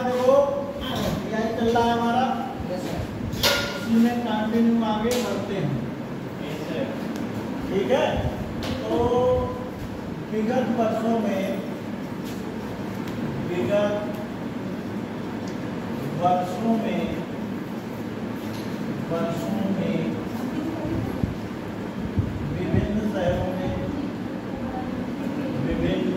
देखो यही चल रहा है हमारा, उसी में कंटिन्यू आगे बढ़ते हैं। ठीक है, तो विगत वर्षों में विभिन्न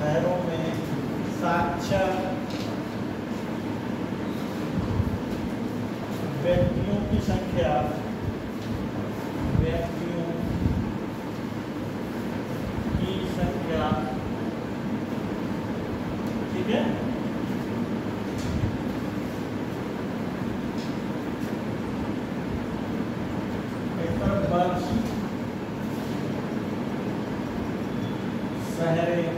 शहरों में साक्षर व्यक्तियों की संख्या ठीक है, वर्ष शहरें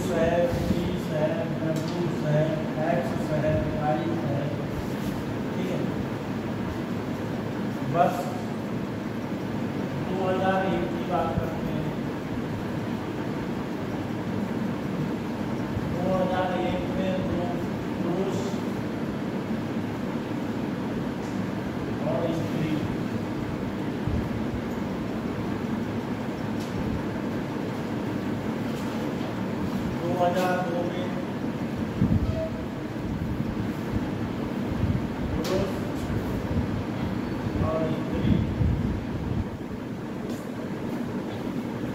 शहर, टी शहर, डब्ल्यू शहर, एक्स शहर, वाई शहर। ठीक है, बस 2001 की बात करते हैं। 2001 में पुरुष और स्त्री 2002 में पुरुष और स्त्री,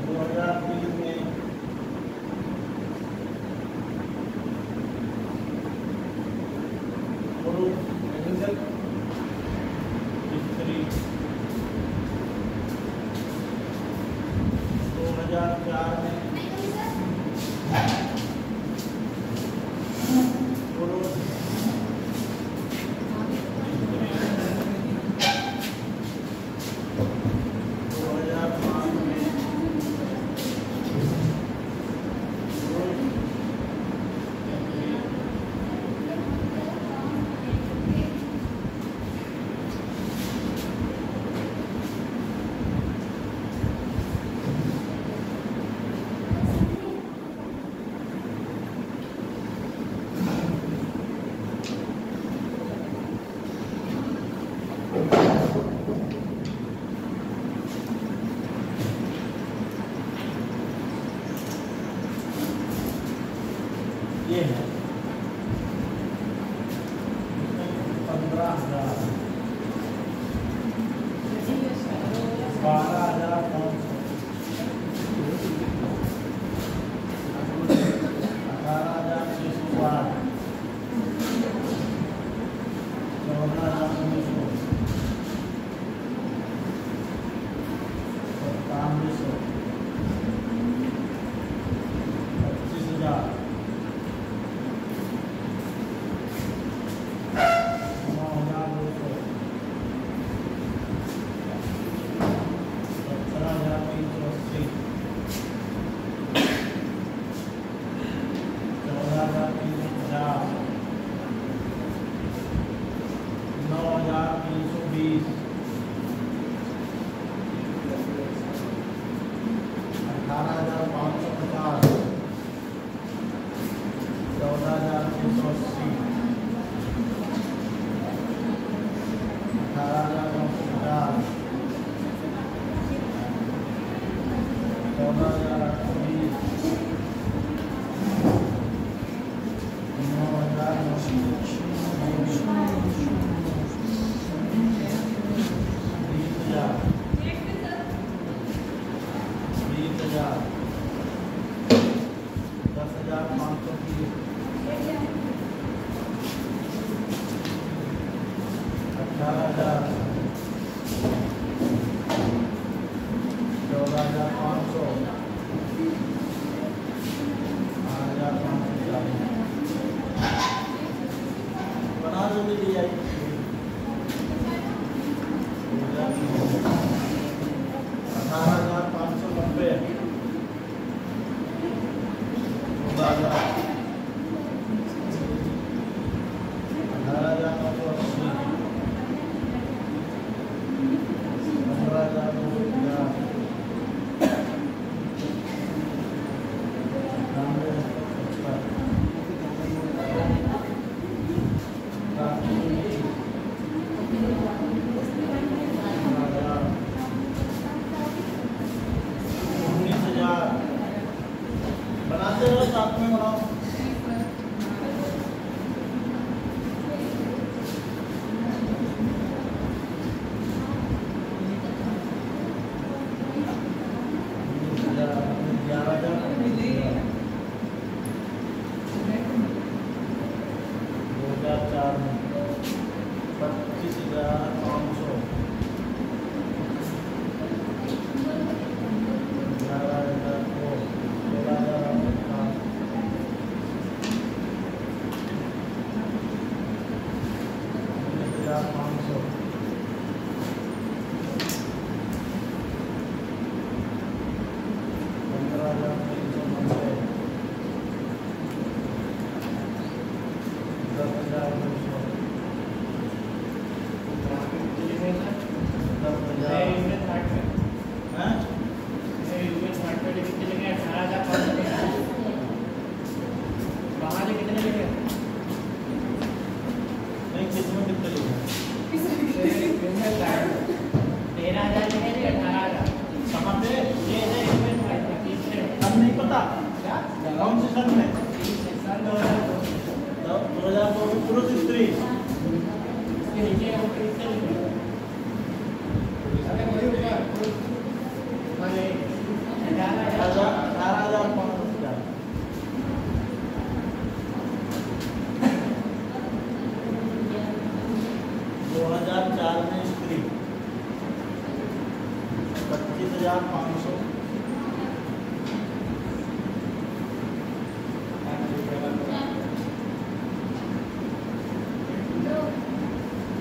2003 में पुरुष स्त्री, 2004 में पुरुष 2005 में ये है 15,000, 12,500, 18,660, 14,900, 97,000, 25,000, 9,200, 17,380, 14,350, 9,320, 18,550, 14,680, 18,950, 14,820, 18,990, दे रहा साथ में बनाओ। कौन से सन में? 2002 में पुरुष स्त्री में स्त्री 25,500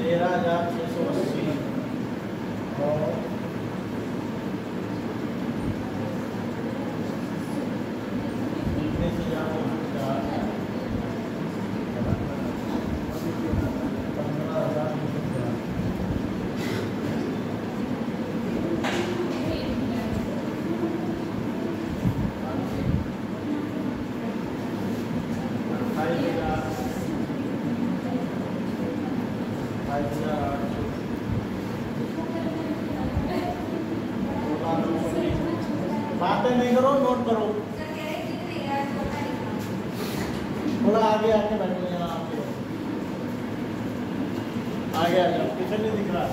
13,680 और बातें नहीं करो, नोट करो। थोड़ा आगे आके बैठो, यहाँ आगे आ जाओ, पीछे नहीं दिख रहा।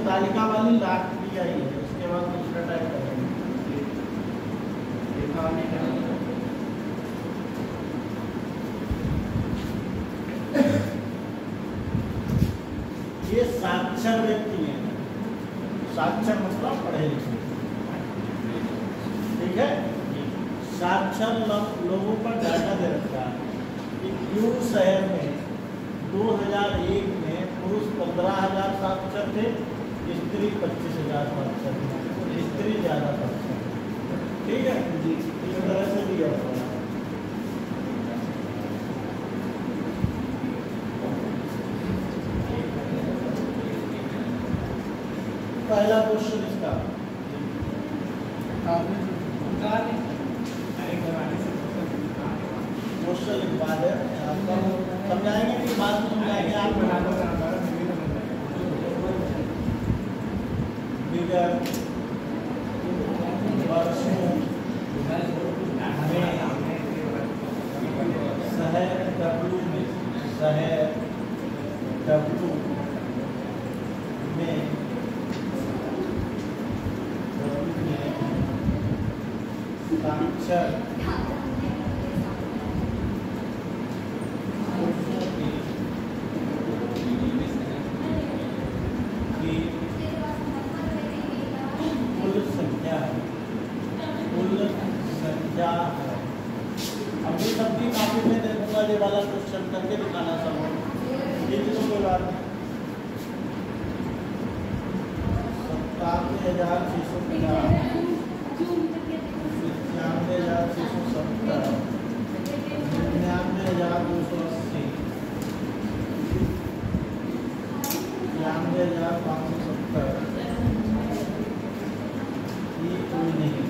तालिका वाली लाख भी आई है, उसके बाद दूसरा टाइप करेंगे। ये साक्षर व्यक्ति है, साक्षर मतलब पढ़े लिखे, ठीक है। साक्षर लोगों पर डाटा दे रखा है कि क्यों शहर में 2001 में पुरुष 15,000 साक्षर थे, स्त्री 25,000 साक्षर थे, स्त्री ज़्यादा साक्षर, ठीक है जी। इस तरह से दिया हुआ है। पहला क्वेश्चन इसका क्वेश्चन लिखवा दे, समझाएंगे कि बात समझाएंगे आप बना दो। वर्षों में शहर W में साक्षर अभी सबकी कॉपी में देखूंगा, ये वाला क्वेश्चन करके दिखाना सब, ठीक है। कोई बात नहीं। 87,650, 91,670, 99,000 9280, 92,570, ये कोई नहीं।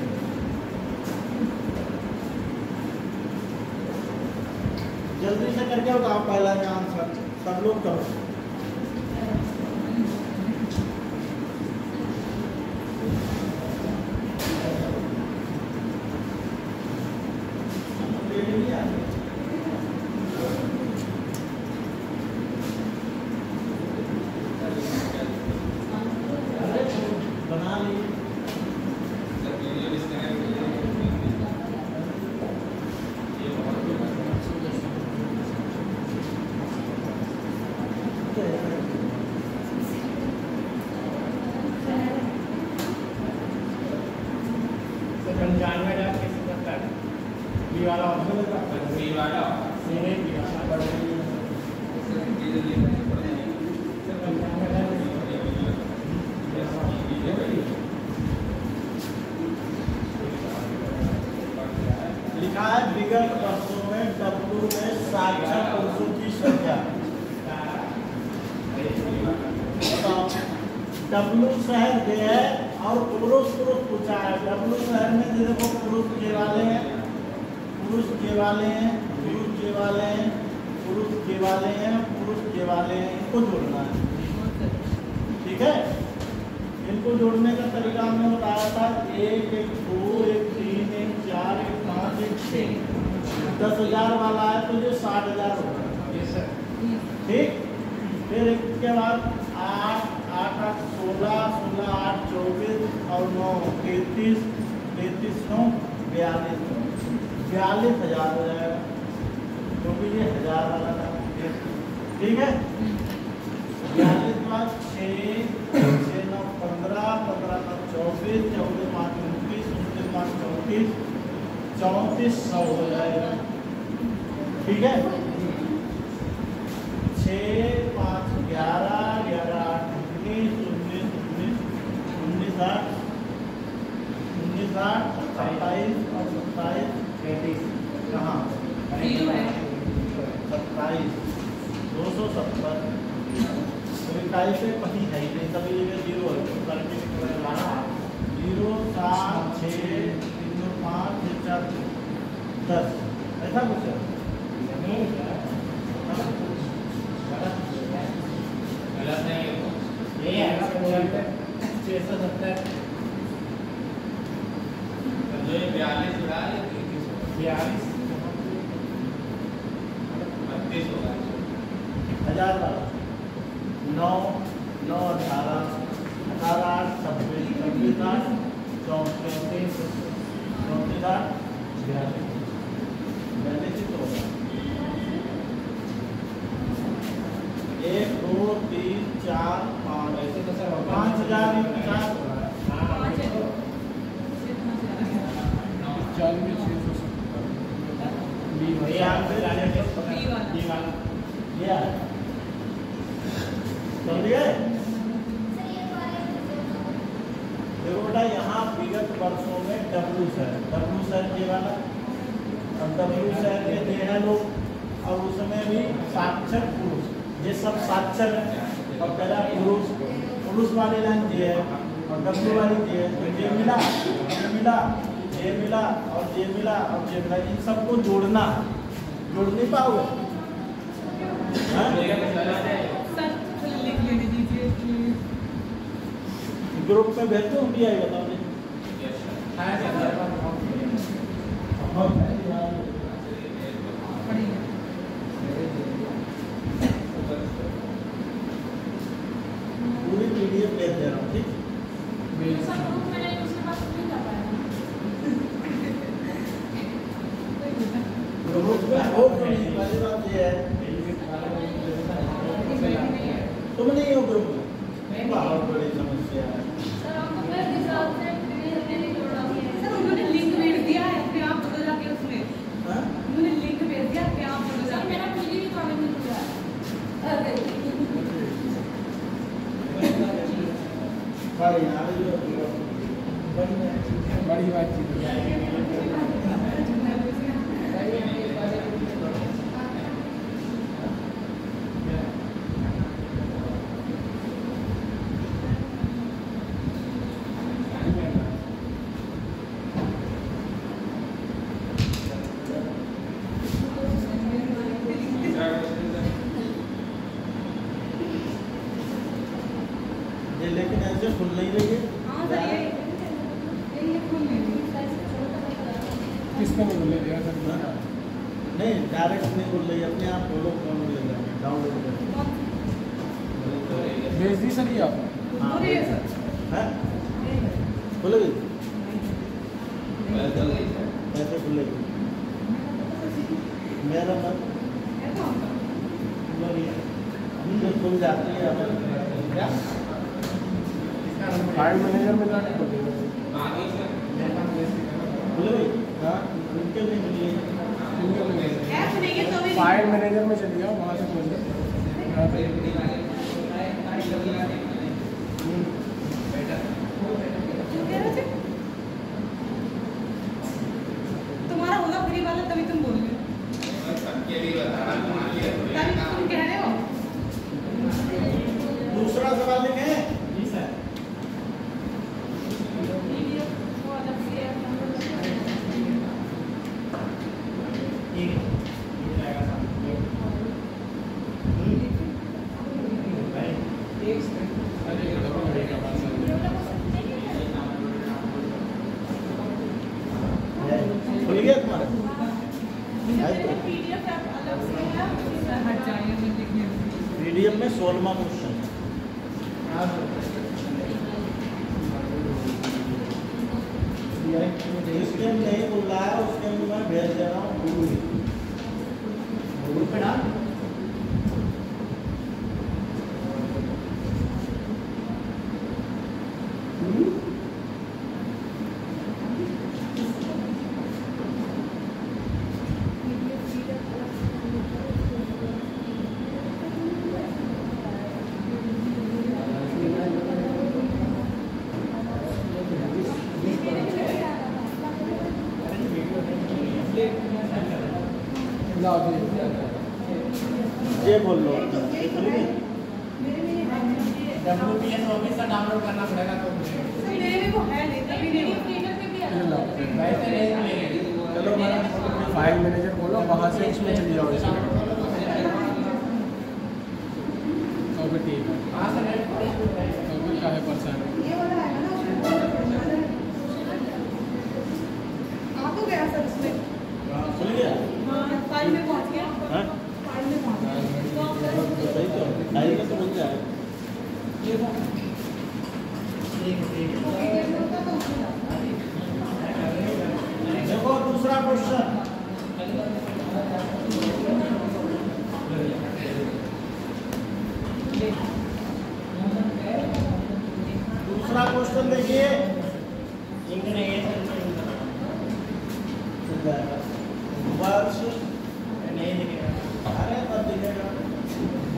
जल्दी से करके बताओ पहला का आंसर, सब लोग करो। बना लीजिए। लिखा है विगत वर्षों में डब्लू में साक्षर पुरुषों की संख्या। डब्लू शहर जो है और पुरुष पूछा है। डब्लू शहर में देखो पुरुष के वाले हैं, पुरुष के वाले हैं, पुरुष के वाले हैं, पुरुष के वाले हैं, पुरुष के वाले हैं, इनको जोड़ना है। ठीक है, इनको जोड़ने का तरीका हमने बताया था, 1 1 2 1 3 1 4 1 5 1 6। 10,000 वाला है तो ये 60,000 होगा। ठीक, फिर इसके बाद 8 8 8 16 16 8 24 और 9 33 33 9 42 42,000 हो जाएगा, क्योंकि ये 1000 वाला था। ठीक है, 42 बाद 6 6 9 15 15 9 24 14 5 29 29 5 34 34 100 हो जाएगा। ठीक है, 6 5 11 11 8 19 19 19 19 8 19 8 27 और 27 33 कहाँ 27 270। तो 21 से कहीं है ही नहीं, सभी जगह 0 है। 0 7 6 3 5 6 4 10 ऐसा कुछ है। गलत नहीं है, ये है 670। तो ये 42 उड़ा या 42 32 होगा। 1000 वाला 9 9 18 18 8 26 26 8 34 34 8 42 तो होगा। 1 2 3 4 5 ऐसे तो सर 5000 50 समझिए। देखो बेटा, यहाँ विगत वर्षों में डब्लू शहर के वाला, अब डब्लू शहर के दे हैं लोग, और उसमें भी साक्षर पुरुष, ये सब साक्षर है। और पहला पुरुष वाली लाइन ये है और डब्लू वाली ये है, तो ये मिला ये मिला ये मिला और ये मिला और ये मिला, इन सबको जोड़ना, जोड़ नहीं पाओगे। ग्रुप में भेज दो, भी आएगा तो पूरी PDF भेज दे रहा हूँ। ठीक, ग्रुप में हो तो नहीं, पहली बात ये है तुम नहीं हो ग्रुप में, बहुत बड़ी समस्या है। उन्होंने लिंक भेज दिया है, फिर आप बदल जाके उसमें उन्होंने लिंक भेज दिया, फिर आप बदल जाके मेरा PDF कॉमेंट नहीं हुआ। बड़ी बातचीत से खुल नहीं रही है। हाँ सर ये खुल नहीं रही। किसका नहीं बोले यार सर? नहीं डायरेक्ट नहीं खुल रही, अपने आप खोलो फोन ले जाएंगे डाउनलोड कर। भेज दी सर ये आप? हो रही है सर। है खुल गई, कैसे खुलेगी? मेरा मत खुल जाती है क्या? फाइल मैनेजर में जाके खोल दीजिए। खुल गई? हाँ उनके नहीं मिली है। ऐप नहीं तो भी फाइल मैनेजर में चलिए वहाँ से खोल दीजिए। तुम्हारा होगा फ्री वाला तभी तुम बोल रहे हो, तभी तुम कह रहे हो। दूसरा सवाल लिखे। जी सर। ठीक है, ये रहेगा सामने। खुल गया तुम्हारा? पीडीएफ अलग से है, हट जाइए मैं लिखने में। पीडीएफ में 16वां क्वेश्चन। जिसके नहीं खुल रहा है उसके मैं भेज दे रहा हूँ गूगल पे डाल। ये बोल लो WPS ऑफिस का डाउनलोड करना पड़ेगा तो सर मेरे में वो है नहीं, तभी नहीं क्रिएटर पे भी अलग है। वैसे नहीं मिलेगी। चलो मैडम फाइल मैनेजर खोलो, वहाँ से उसमें चली जाओ इसमें। तो फिर ठीक है, कहाँ से नेट तो फिर क्या है परेशान? ये वाला है ना आ तो गया सर उसमें। खुल गया? हाँ फाइल में पहुंच गया। हाँ फाइल में पहुंच गया तो आप सही तो फाइल का तो खुल जाए। ठीक है। देखो दूसरा क्वेश्चन। दूसरा क्वेश्चन देखिए। वर्ष नहीं दिखेगा। अरे तब दिखेगा।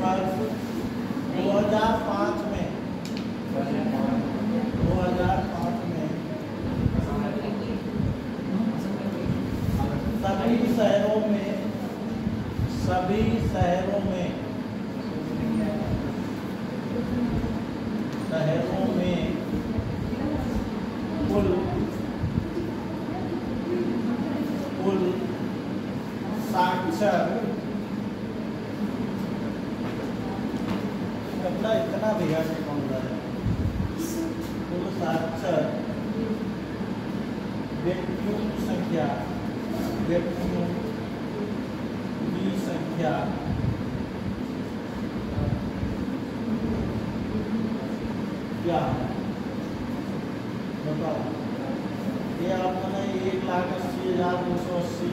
वर्ष 2005 में 2005 में सभी शहरों में कुल साक्षर कपड़ा इतना बिगाड़ के कौन रहा है? कुल साक्षर व्यक्तियों की संख्या क्या है? बताओ। ये आपने 1,80,280।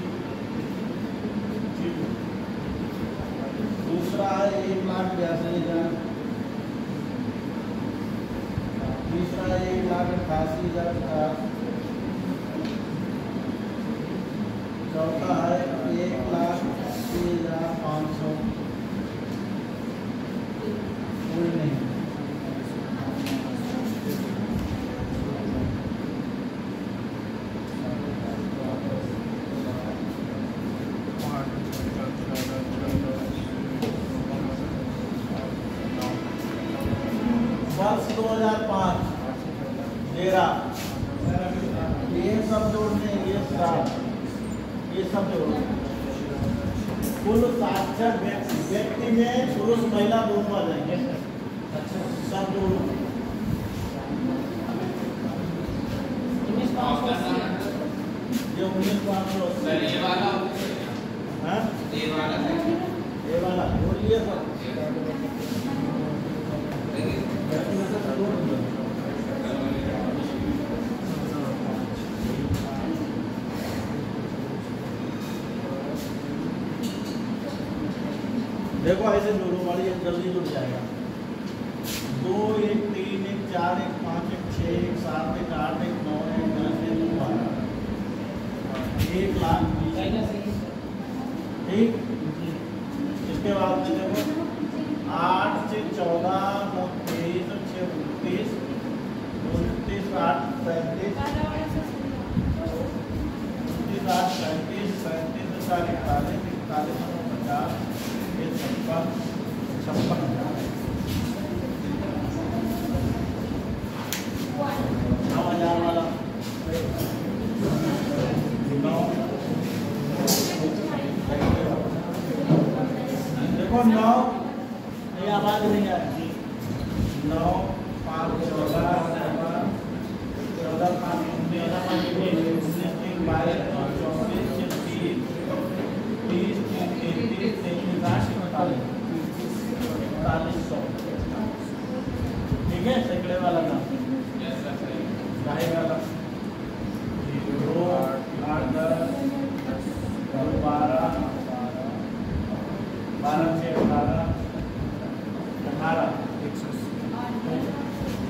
दूसरा है 1,82,000। तीसरा है 1,88,000। चौथा है 1,80,500। कोई नहीं। वर्ष 2005 13 ये सब जोड़ने ये सब जोड़ने कुल साक्षर व्यक्ति में पुरुष महिला दोनों आ जाएंगे। सब जोड़ो ये 19,500 सर ये वाला हाँ ये वाला है ये वाला बोल लिया सर देखो ऐसे जोड़ो वाली ये जल्दी जुड़ जाएगा 2 1 3 1 4 1 5 1 6 1 7 1 8 1 9 1 10 1 12 1 लाख ठीक इसके बाद में देखो 8 से 14 9 23 6 29 29 8 37 29 8 37 37 4 41 41 50 ये 56 9,000 वाला 9 देखो 9 ये आवाज नहीं आ रही 9 5 14 14 5 19 22 ठीक है सैकड़े वाला था ढाई वाला 2 8 10 12 12 से 18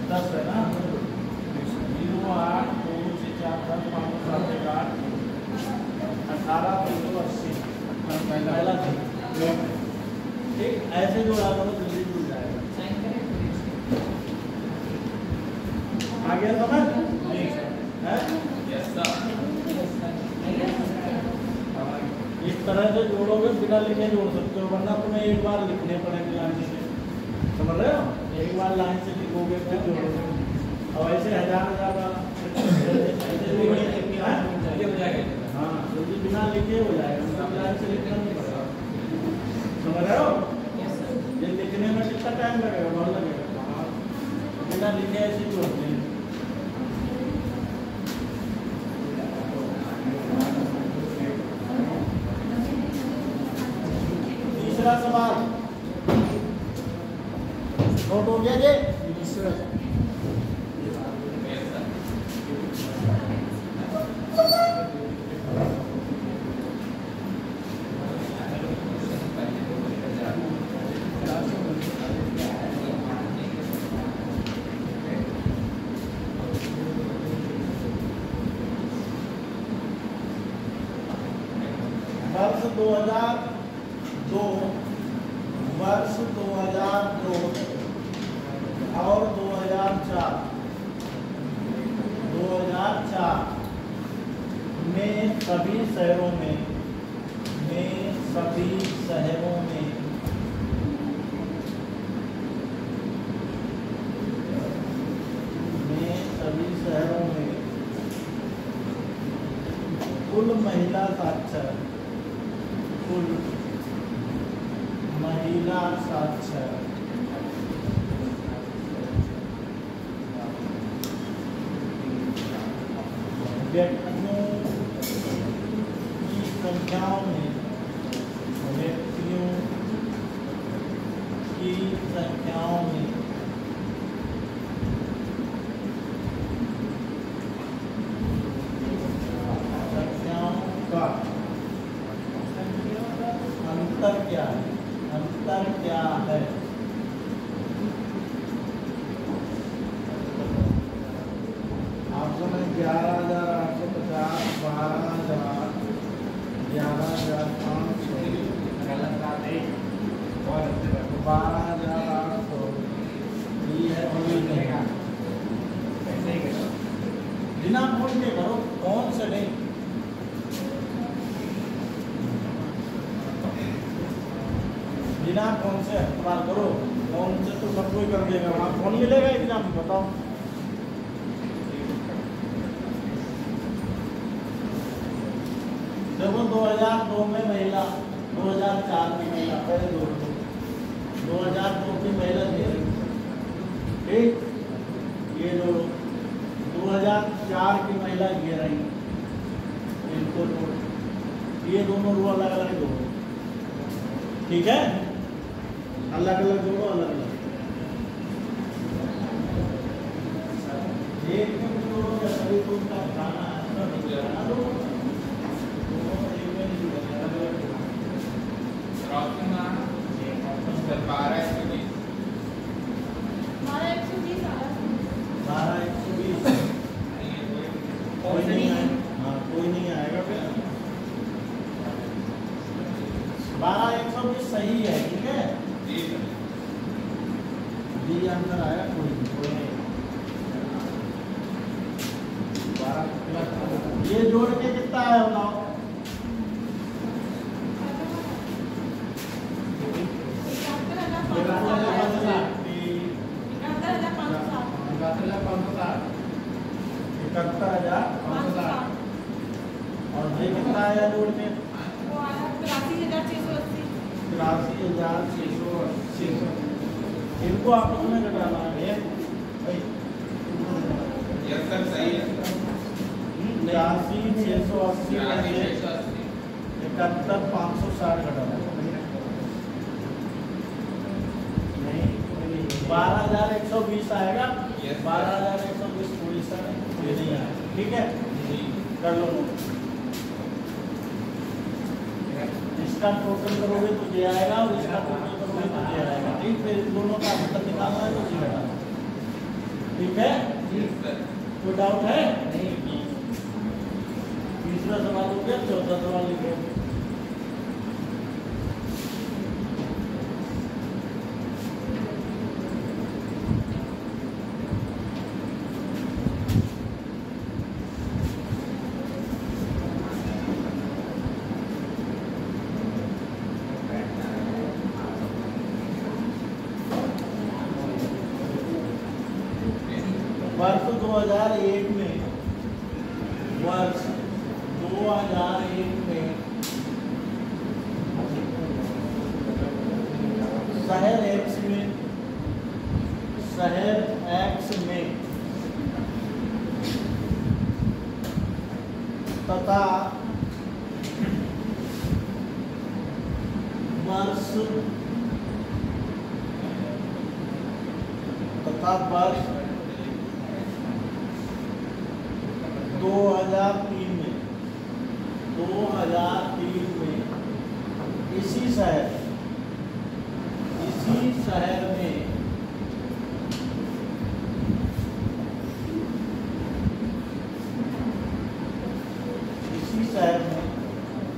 10 है ना 0 8 2 से 4 10 5 7 8 18 280 पहला ठीक ऐसे जोड़ा करो जल्दी जुड़ जाएगा आ गया समझ है इस तरह से जोड़ोगे बिना लिखे जोड़ सकते हो वरना तुम्हें एक बार लिखने पड़ेंगे लाइन से समझ रहे हो एक बार लाइन से लिखोगे फिर जोड़ोगे और ऐसे हजार वाला हाँ जल्दी बिना लिखे हो जाएगा लाइन से लिखना नहीं पड़ेगा समझ रहे हो ये लिखने में कितना टाइम लगेगा बहुत लगेगा बिना लिखे ऐसे जोड़ते हैं तीसरा सवाल नोट हो गया जी वर्ष 2002 वर्ष 2002 और 2004 में सभी शहरों में कुल महिला साक्षर व्यक्तियों की संख्याओं में संख्याओं का अंतर क्या है आपको मैं 11,850 12,000 11,500 12,800 ये है बिना बोल के करो कौन से नहीं बिना कौन से इस्तेमाल करो कौन से तो सब कोई कर देगा वहाँ कौन मिलेगा एग्जाम बताओ देखो 2002 में महिला 2004 की महिला पहले 2002 की महिला थी ठीक ये 2004 की महिला ठीक है, अलग अलग जोड़ो, अलग अलग एक में भी जोड़ो या सभी को उनका खाना है बना दो, एक में नहीं जोड़ो, अलग अलग जोड़ो। क्रॉसिंग ना 12 हमारा 120 आ रहा है। 12 120 कोई नहीं है, हाँ कोई नहीं आएगा फिर। 12 120 सही है, ठीक है, डी आंसर आया, कोई नहीं। ये जोड़ के कितना है बताओ? और ये कितना आया जोड़ के? 83,680। इनको आपस में घटाना है यस सर सही है 83,680 71,560 घटाना नहीं, 12,120 आएगा। 12,120 थोड़ी सा ये नहीं आएगा, ठीक है, कर लो। इसका टोटल करोगे तो ये आएगा और इसका टोटल करोगे तो ये आएगा, ठीक। फिर दोनों का अंतर निकालना है तो ये आएगा, ठीक है। कोई डाउट है? नहीं। तीसरा सवाल हो गया, चौथा सवाल लिखो। वर्ष 2001 में शहर X में तथा वर्ष 2003 में इसी शहर में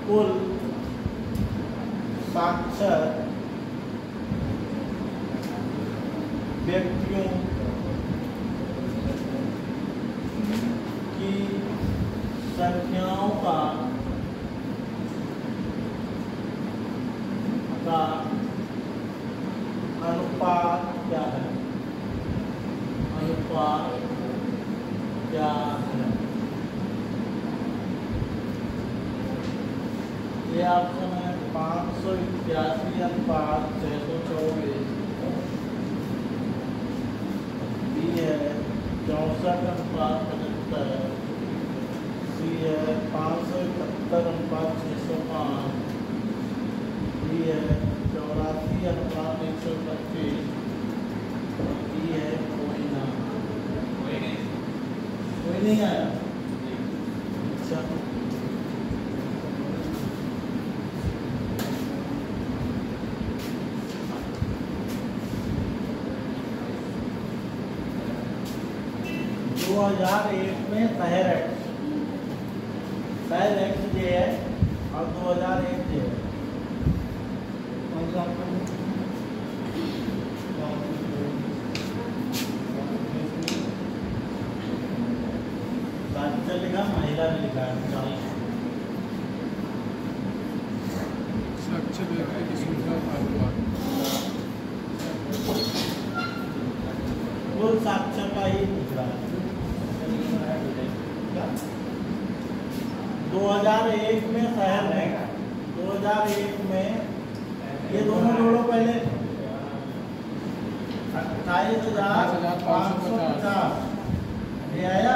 कुल साक्षर व्यक्तियों की संख्याओं का अनुपात क्या है? ये ऑप्शन है 581 अनुपात 624, बी है 64 अनुपात 75, सी है 571 अनुपात 605, डी है 84 अनुपात 125, और डी है कोई नहीं आया। अच्छा, 2001 में शहर X ये है और 2001 ये है। लिखा महिला ने लिखा है साक्षर व्यक्ति की संख्या का अनुपात कुल साक्षरता ही पूछ रहा है। 2001 में शहर है, 2001 में ये दोनों जोड़ो पहले 28,550 ये आया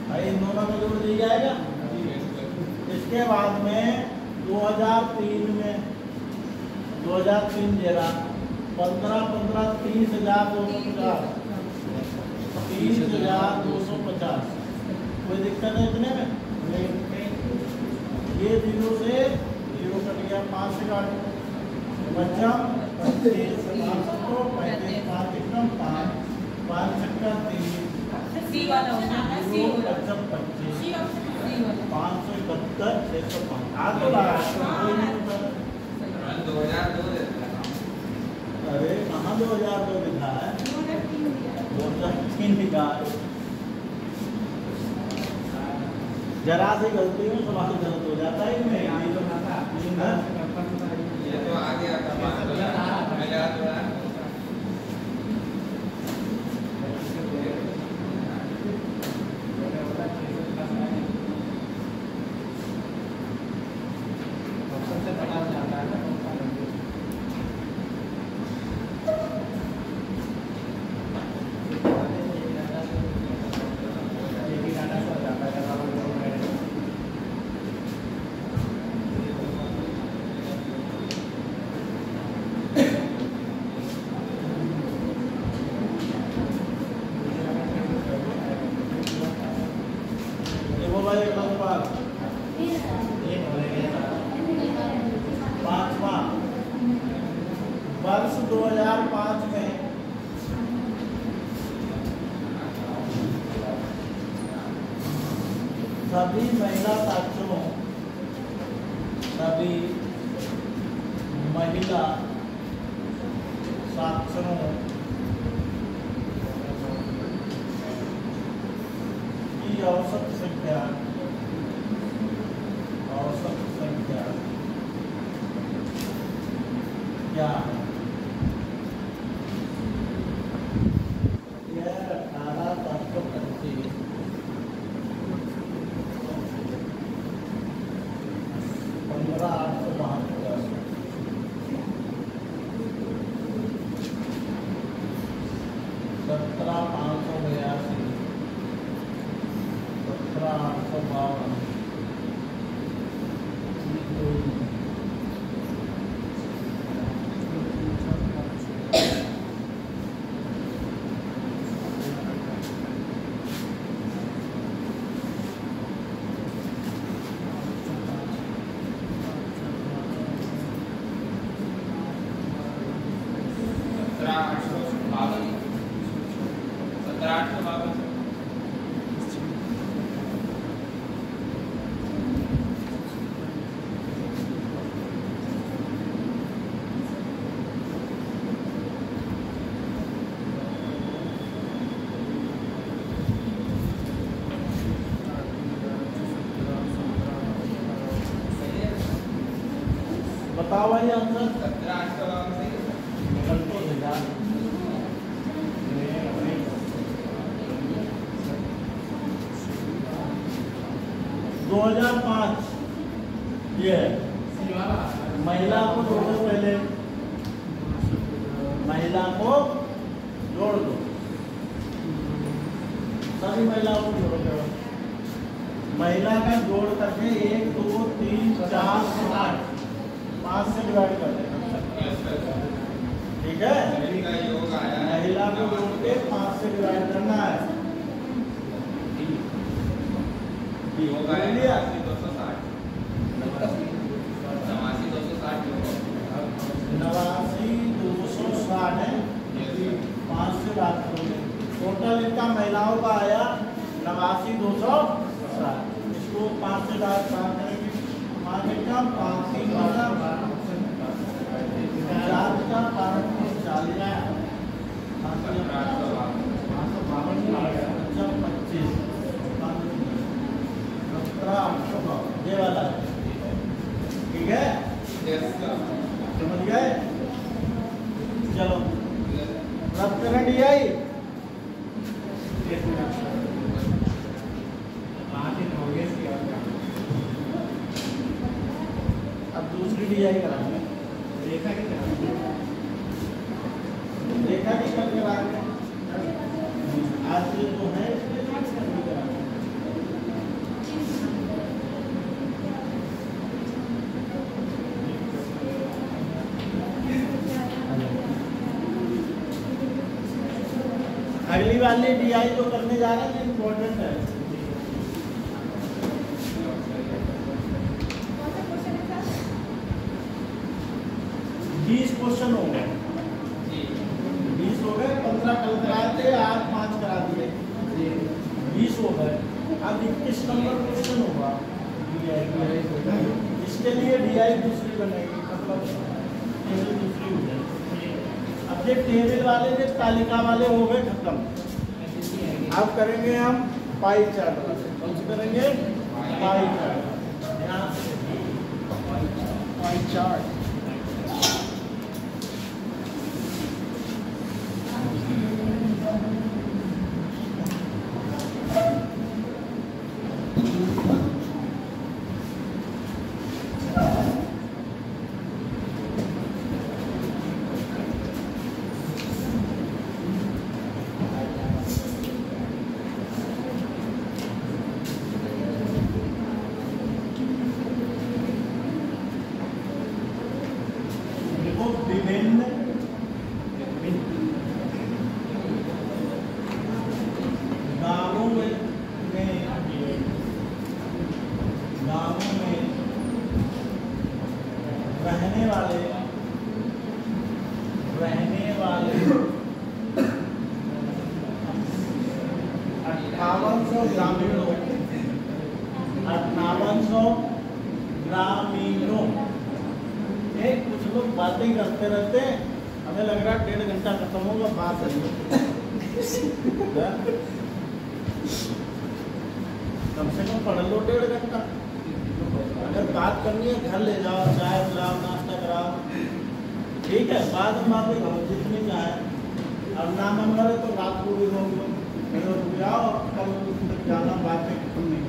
भाई, इन दोनों में जोड़ दी जाएगा। इसके बाद में 2003 में 2003 जेरा 15 30,250 30,250। कोई दिक्कत है इतने में? ये जीरो से जीरो कट गया, 5 से काटो बच्चा 25 5 एकम 5 5 छक्का 3 सी वाला हो गया सी वाला 25 सी वाला 571 605 आ तो लगा कोई नहीं पता। 2002 देता है। अरे कहाँ 2002 लिखा है? 2003 लिखा है। जरा सी गलती में सवाल गलत हो जाता है इनमें। ये तो आ गया था 5,000 मैं याद हो रहा है। वर्ष 2005 में सभी महिला साक्षरों की औसत संख्या क्या है? यह 18,725 15,872 17,582 17,852 बताओ भाई आंसर 17,852 सही है। निकल तो देगा। 2005 ये महिला को जोड़ो, पहले महिला को जोड़ दो, सभी महिलाओं को जोड़ो। महिला का जोड़ करके 1 2 3 4 5 5 से डिवाइड कर देना, ठीक है। का योग आया है। महिला को जोड़ के 5 से डिवाइड करना है। योग आया 260 89,260 है। 5 से बात करोगे, टोटल इनका महिलाओं का आया 89,260। इसको 5 से बात करेंगे, 5 का 5 3 4 का 5 40 है, 25 17,852 ये वाला है, ठीक है। समझ गए? चलो रब करंट आई अब दूसरी DI कराएंगे, रेखा की कट कराएंगे। आज जो है अगली वाली DI जो करने जा रहे हैं इम्पोर्टेंट है। कौन सा क्वेश्चन है सर? 20 क्वेश्चन हो गए, 20 हो गए, 15 कल कराए थे, आज 5 करा दिए, 20 हो गए। अब 21 नंबर क्वेश्चन होगा DI। इसके लिए DI दूसरी बनेगी, मतलब टेबल दूसरी हो जाएगी। अब ये टेबल वाले जो तालिका वाले हो गए खत्म। अब करेंगे हम पाई चार्ट वाले। कौन से करेंगे? Pie chart. यहाँ से पाई चार्ट। विभिन्न गांवों में रहने वाले 5800 ग्रामीणों 5800 ग्रामीणों। कुछ लोग बातें ही करते रहते हैं, हमें लग रहा है 1.5 घंटा खत्म होगा, बात है कम से कम पढ़ लो 1.5 घंटा। अगर बात करनी है घर ले जाओ, चाय पिलाओ, नाश्ता कराओ, ठीक है, बाद में बातें करो जितनी चाहे। अब ना मन करे तो रात को भी रोक लो, रुक जाओ, कल तक जाना, बातें खत्म नहीं,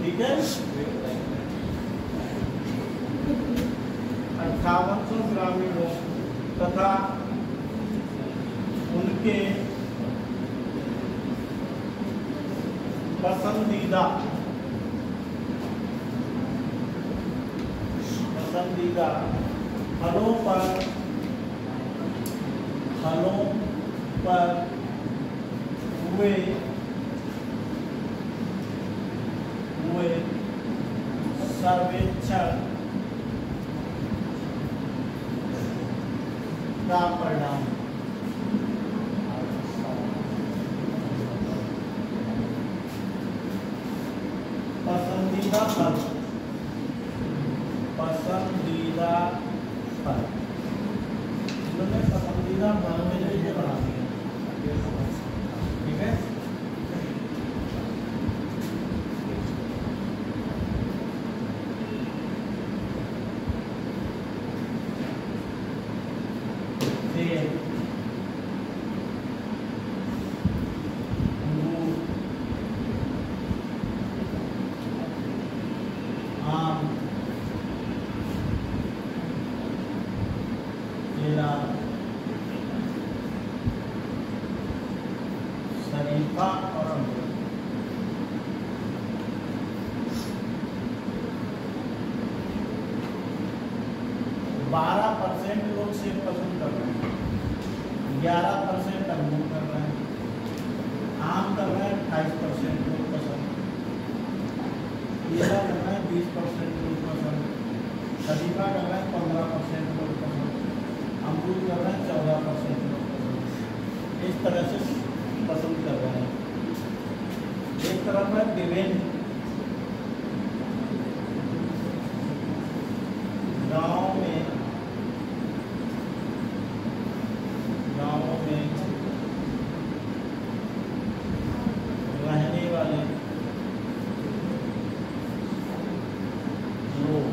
ठीक है। 5800 ग्रामीणों तथा उनके पसंदीदा फलों पर हुए सर्वेक्षण का परिणाम। पसंदीदा फल इन्होंने पसंदीदा फल में जो बना दिया, ठीक है। शरीफा और अमरूद। बारह % लोग सेब पसंद कर रहे हैं, 11% अमरूद कर रहे हैं, आम कर रहे हैं 28% लोग पसंद, केला कर रहे हैं 20% लोग पसंद, शरीफा कर रहे हैं 15% लोग पसंद, अमरूद कर रहे हैं 14% लोग पसंद। इस तरह से पसंद कर रहे हैं। एक तरफ है विभिन्न गाँव में रहने वाले लोग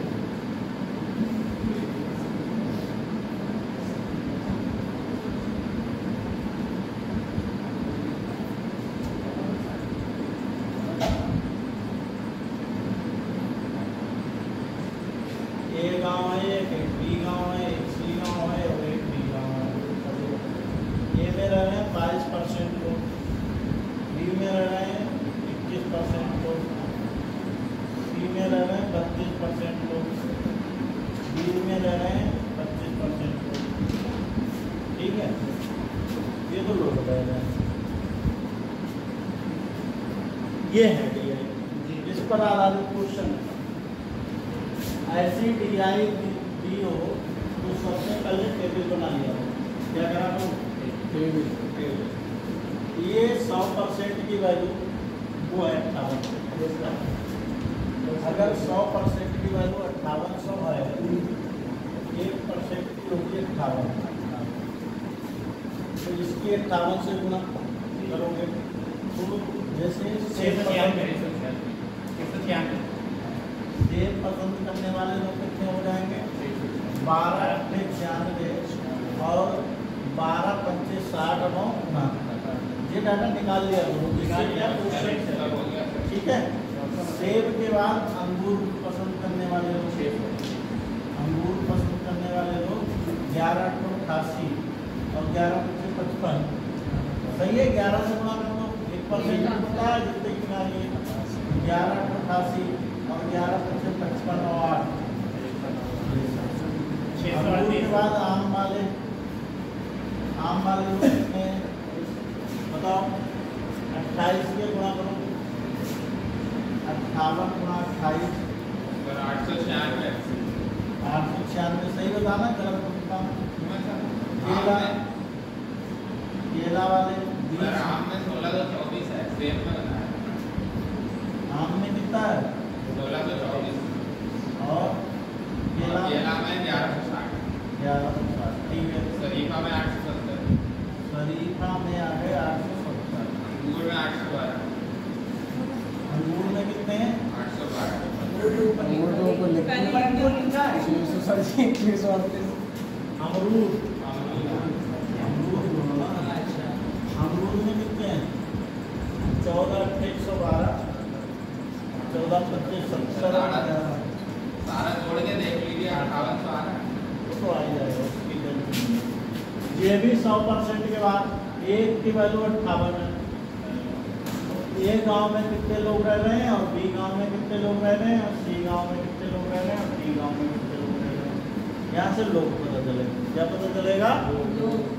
ए गाँव है, एक बी गाँव है, एक सी गाँव है और एक डी गाँव है। ए में रह रहे हैं 22% लोग, बी में रह रहे हैं 21% लोग, सी में रह रहे हैं 32% लोग, डी में रह रहे हैं 25% लोग, ठीक है। ये तो लोग रह रहे हैं। ये है DI, इस पर आधारित क्वेश्चन है। ऐसी DI दी हो तो सबसे पहले टेबल बना लिया हो। क्या करा तो टेबल, ये 100% की वैल्यू वो है 58। अगर 100% की वैल्यू 5800 है, 1% की होगी 58, तो इसकी 58 से गुना करोगे तो जैसे सेब पसंद करने वाले लोग कितने हो जाएंगे, 12 अट्ठे 96 और 12 पंचे 60 9 69। ये डाटा निकाल लिया क्वेश्चन, ठीक है। सेब के बाद अंगूर पसंद करने वाले लोग, अंगूर पसंद करने वाले लोग 11 अट्ठे 88 और 11 पंचे 55, सही है। 11 से गुणा कर दो, 1% होता है जितने की निकालिए, 11 अट्ठे 88 और 11 पंचे 55 और 8। के बाद आम वाले लोग कितने बताओ, 28 के गुणा करो, 58 गुणा 28 896, सही बताना, गलत बताना। केला वाले आम में 1624 है, सेब में बताया आम में कितना है 1624 और केला में 1160, 1160, ठीक है। शरीफा में 870, शरीफा में आ गए 870, अंगूर में 812, अंगूर में कितने हैं 812, अमरूद, अमरूद में कितने हैं 14 अट्ठे 112, 14 25 70 सारा जोड़ के देख लीजिए 5800 आ रहा है। तो आ ही जाएगा, उसकी टेंशन नहीं। ये भी 100% के बाद एक की वैल्यू 58 है। ए गांव में कितने लोग रह रहे हैं और बी गांव में कितने लोग रह रहे हैं और सी गांव में कितने लोग रह रहे हैं और डी गांव में कितने लोग रह रहे हैं। यहाँ से लोग पता चलेगा, क्या पता चलेगा,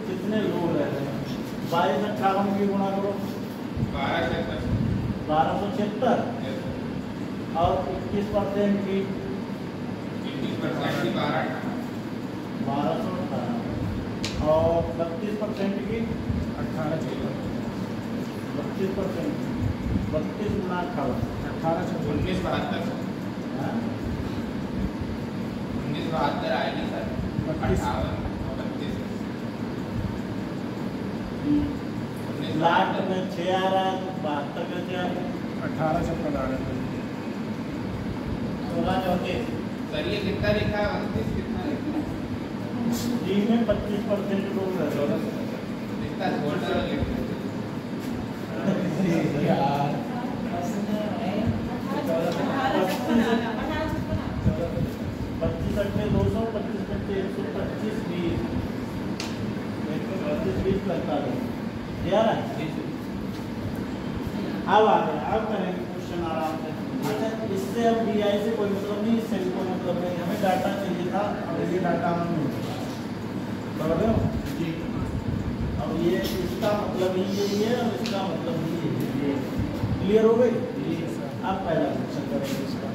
कितने लोग रह रहे हैं। 22 58 की गुणा करो, 1276 और 21% की 1218 और 32% की 32%, 32 गुना 18 1972 आएगी सर, 58 और 32 लास्ट में 6 आ रहा है, 72 का क्या 18 छप्पन आ रहे 16 34। सर ये कितना लिखा है 29 कितना लिखा है डी में 25% लोग रह रहे हैं। कितना छोटा लिखा यार 25 अट्ठे 200, 25 अट्ठे 125, 20 25 लगता है यार। अब आ गया, अब करेंगे क्वेश्चन आराम से। अच्छा, इससे अब DI से कोई मतलब नहीं, इससे भी कोई मतलब नहीं, हमें डाटा चाहिए था और ये डाटा हम समझ रहे हो जी। अब ये इसका मतलब ही यही है और इसका मतलब ही यही है। क्लियर हो गई जी। अब पहला क्वेश्चन करेंगे इसका,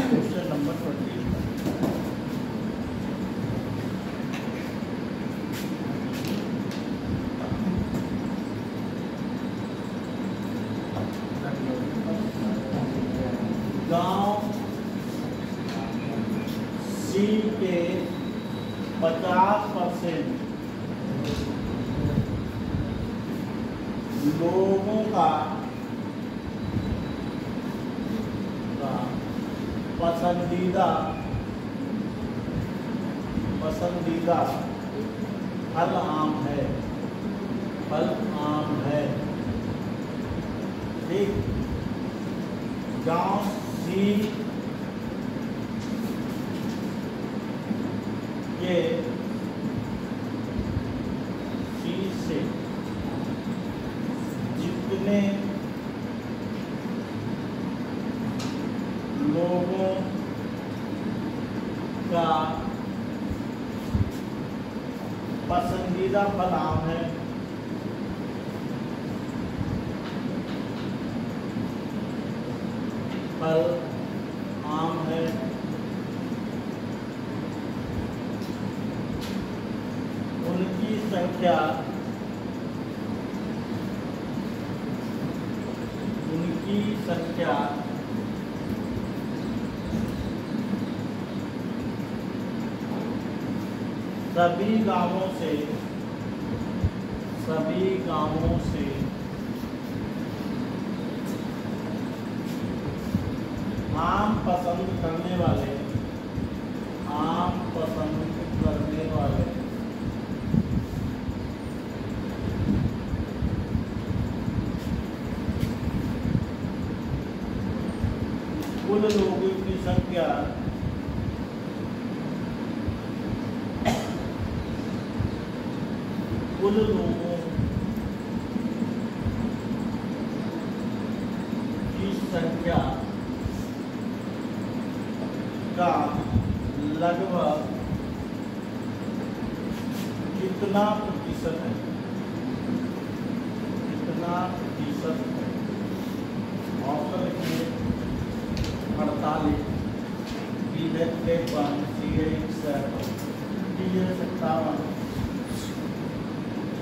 क्वेश्चन नंबर 20। गांव C के 50% लोगों का पसंदीदा फल आम है, फल आम है, ठीक। गांव C के C से जितने लोगों का पसंदीदा फल आम है, फल आम है। उनकी संख्या सभी गांवों से आम पसंद करने वाले कुल लोगों की संख्या का लगभग कितना प्रतिशत है? ऑप्शन लिखिए 48, बी है 53, सी है 61, डी है 57,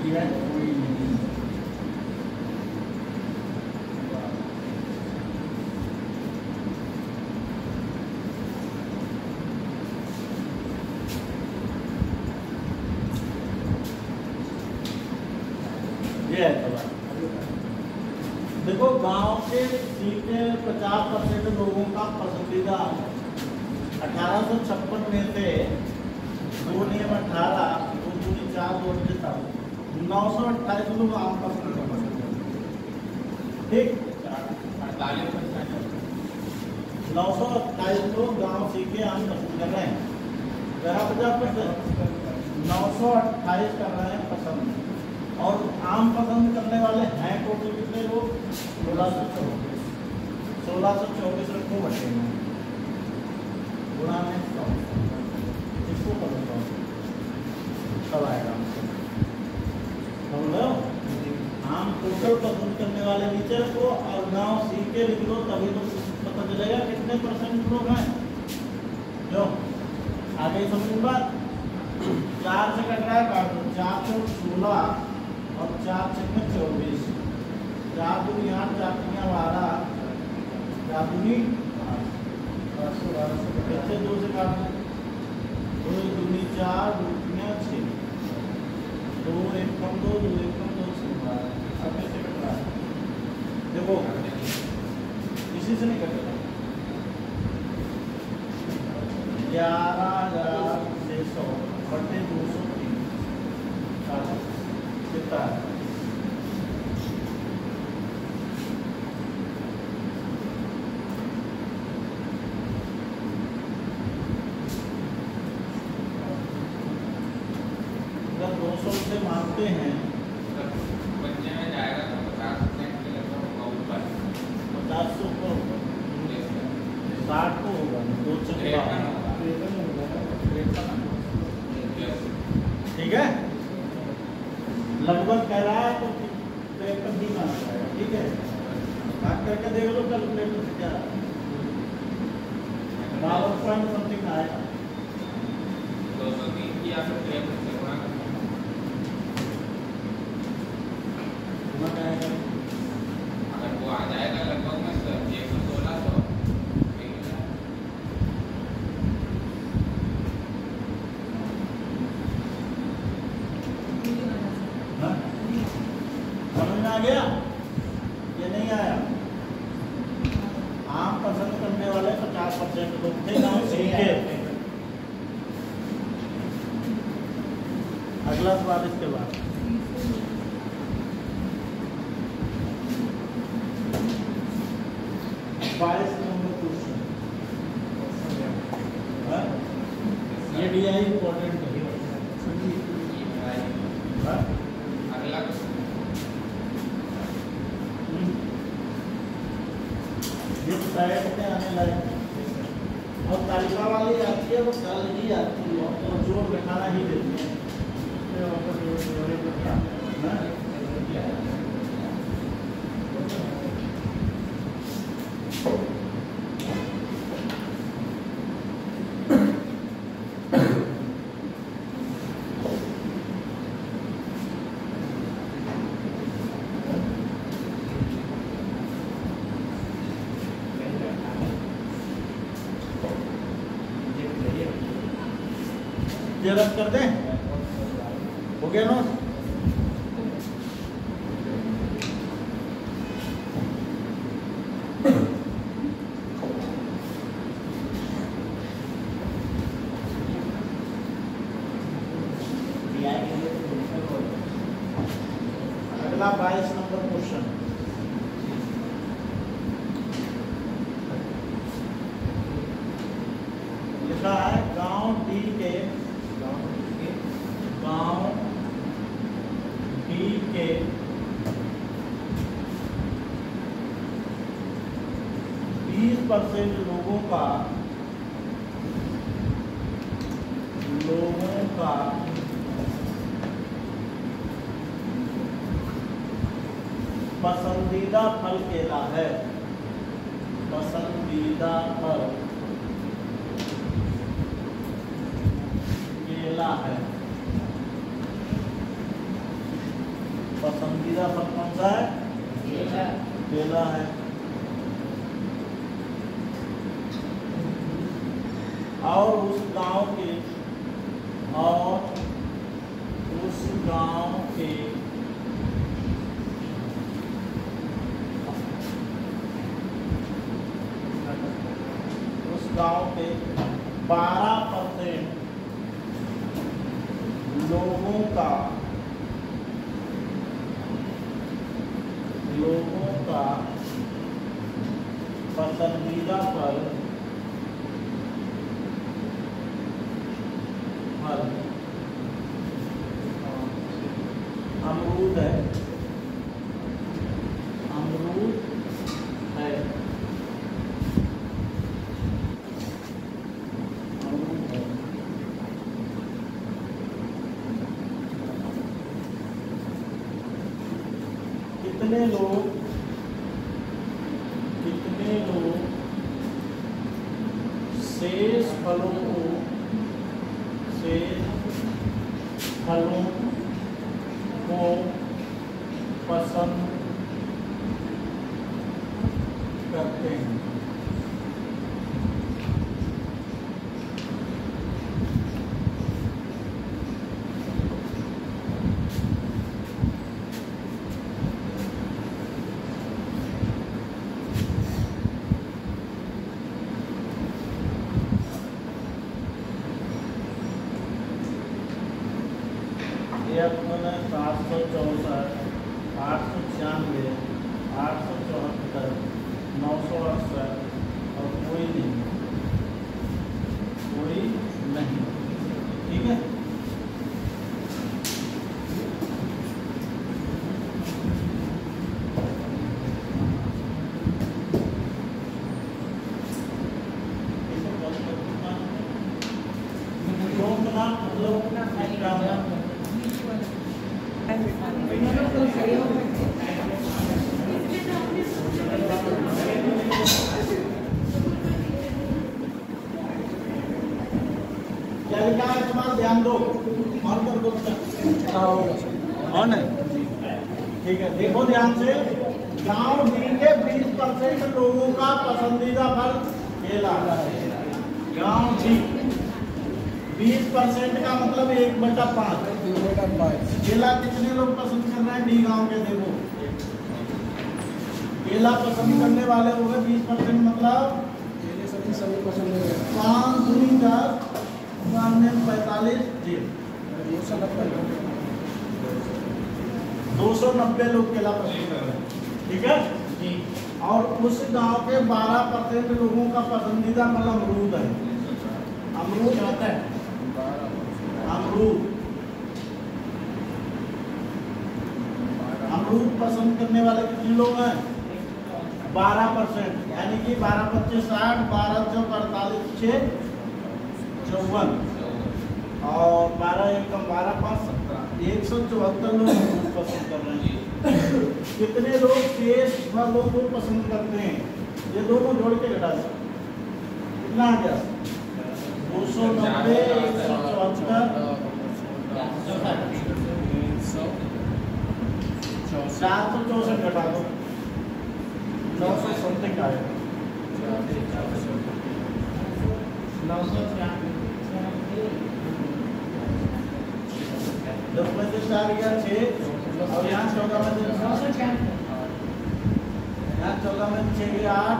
डी है कोई नहीं। देखो गांव के सीटें 50% लोगों का पसंदीदा है। 1856 में से 2 नियम 18, 2 दूनी 4, 2 के साथ 928 लोग आम पसंद करते हैं। ठीक, 928 लोग गांव सीखे आम पसंद कर रहे हैं। 50% 928 कर रहे हैं पसंद, और आम पसंद करने वाले हैं टोटल कितने लोग? 1624 रखो बटे में गुणा में 100, इसको करो 100 तब आएगा। समझ लो, आम टोटल पसंद करने वाले नीचे रखो और गाँव सी के लिख लो, तभी तो पता चलेगा कितने परसेंट लोग हैं। जो आगे समझ बात 4 से कट रहा है, 4 से 16 और 4 से 24, 4 दूनी 8, 4 तीन 12, 4 दूनी 2 से काट 2 दूनी 4, 2 तीन 6, 2 1 कम 2, 2 1 कम 2 से 12, अब कैसे कट रहा है? देखो इसी से नहीं कटेगा। 11,600 बटे 203 कितना है? अगर 200 से मानते हैं बच्चे में जाएगा तो 50% के लगभग ऊपर 50 से ऊपर होगा, 60 को होगा, 2 चक्का ठीक है। लगभग कह रहा है तो पेपर भी माना जाएगा। ठीक है, बात करके देख लो कैलकुलेटर से क्या पावर पॉइंट समथिंग आएगा। 203 की या फिर 63 से गुणा आएगा। अगर वो आ जाएगा लगभग में 116 समझ में आ गया ये नहीं आया? आम पसंद करने वाले 50% लोग थे गाँव सीखे। अगला सवाल इसके बाद 22 नंबर क्वेश्चन। ये भी आई इम्पोर्टेंट है। अगला जिस साइड में आने लायक और तालिका वाली आती है वो कल ही आती है और जोर बैठाना ही देती है। ये रद्द कर दें, हो गया ना। अगला 22 नंबर क्वेश्चन, लिखा है गांव डी के 20% लोगों का पसंदीदा फल केला है। पसंदीदा फल केला है। पसंदीदा फल कौन सा है? केला है। और उस गांव के उस गांव के 12% लोगों का पसंदीदा फल अमरूद है। अमरूद है। कितने लोग शेष फलों को पसंद करते हैं? ये अपने 764, 896, 874, 968 और कोई नहीं। ठीक है। क्या लिखा है तुम्हारा, ध्यान दो और कर दो। ऑन है, ठीक है। देखो ध्यान से, गांव डी के 20% लोगों का पसंदीदा फल केला है। गांव डी 20% का मतलब 1/5। केला कितने लोग पसंद कर रहे हैं डी गांव के? देखो केला पसंद करने वाले हो गए 20%, मतलब 5 दूनी 10, 45, 290 लोग केला पसंद कर रहे हैं। ठीक है जी। और उस गांव के 12% लोगों का पसंदीदा फल अमरूद है। अमरूद आता है, अमरूद पसंद करने वाले कितने लोग हैं? 12%, यानी कि 12 25 60, 12 चौक 48, 6 54 और 12 एकम 12 5 17, 174 लोग अमरूद पसंद कर रहे हैं। कितने लोग शेष फलों को पसंद करते हैं? ये दोनों जोड़ के घटा दो, कितना आ गया? 290, 174, 464 घटा दो, 900 समथिंग आएगा। 900 10 में से 4 गया 6 और यहाँ 14 में से 6, यहाँ 14 में से 6 गया 8,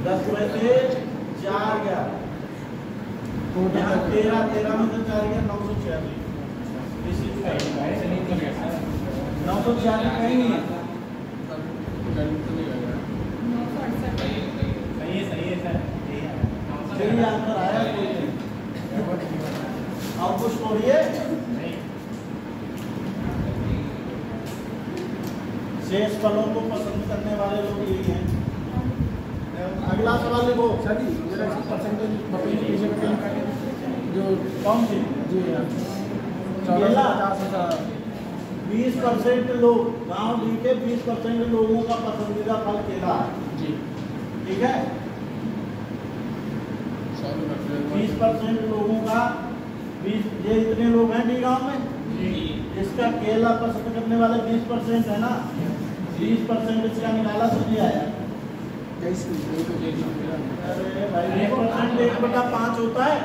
10 में से 4 गया, यहाँ 13 में से 4 गया 946। 946 कहीं नहीं है। सही आंसर आया कोई नहीं। और कुछ छोड़िए, शेष फलों को पसंद करने वाले लोग यही हैं। अगला सवाल लिखो। सर जी मेरा परसेंटेज बकरी के पीछे का कहीं जो कौन सी? जी केला? 50,000 20% लोग गाँव डी के 20% लोगों का पसंदीदा फल केला है। जी ठीक है, 20% लोगों का 20, ये इतने लोग हैं डी गाँव में, इसका केला पसंद करने वाले 20% है ना, 20% इसका निकाला तो नहीं आया। अरे भाई 20% 1/5 होता है,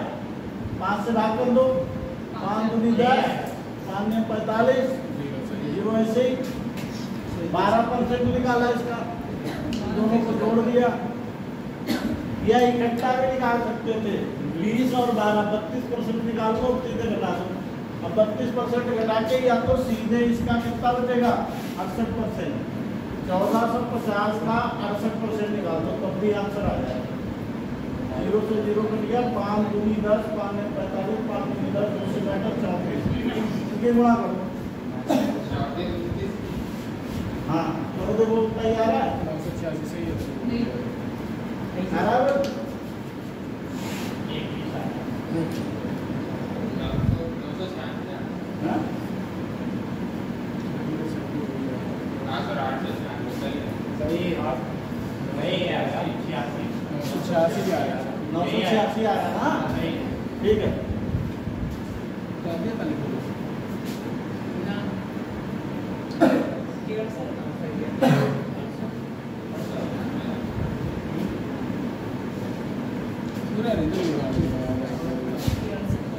5 से भाग कर दो, 5 दूनी 10, 5 में 45, 0 ऐसे ही 12% निकाला इसका, दोनों को जोड़ दिया। या इकट्ठा भी निकाल सकते थे, 20 और 12 32% निकाल दो, सीधे घटा दो। अब 32% घटा के या तो सीधे इसका कितना बचेगा 68%, 1450 का 68% निकाल दो तब भी आंसर आ जाएगा। 0 से 0 कट गया, 5 दूनी 10, 5 में 45, 5 दूनी 10, 2 से घटा 34, ये गुणा करो। हाँ तो देखो तैयार है, 986 सही है। बराबर। हाँ? सही आप नहीं आया 986 आया 986 आया ना, ठीक है। पूरा रिजल्ट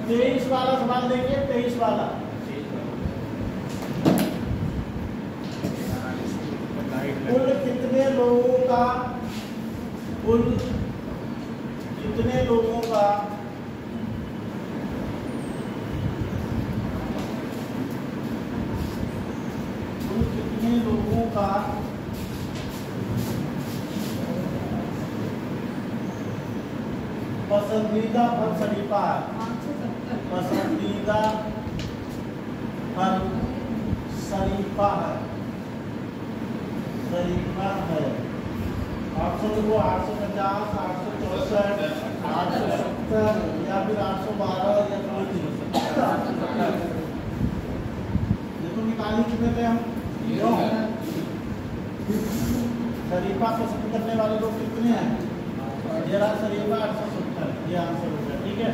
23 वाला सवाल देखिए, 23 वाला। कुल कितने लोगों का कुल कितने लोगों का कुल कितने लोगों का पसंदीदा फल शरीफा है? पसंदीदा फल शरीफा है, शरीफा है। ऑप्शन देखो 850, 864, 870 या फिर 812 या कोई नहीं। देखो निकाली कितने थे हम, शरीफा पसंद करने वाले लोग कितने हैं? जरा शरीफा 870, ये आंसर हो गया। ठीक है,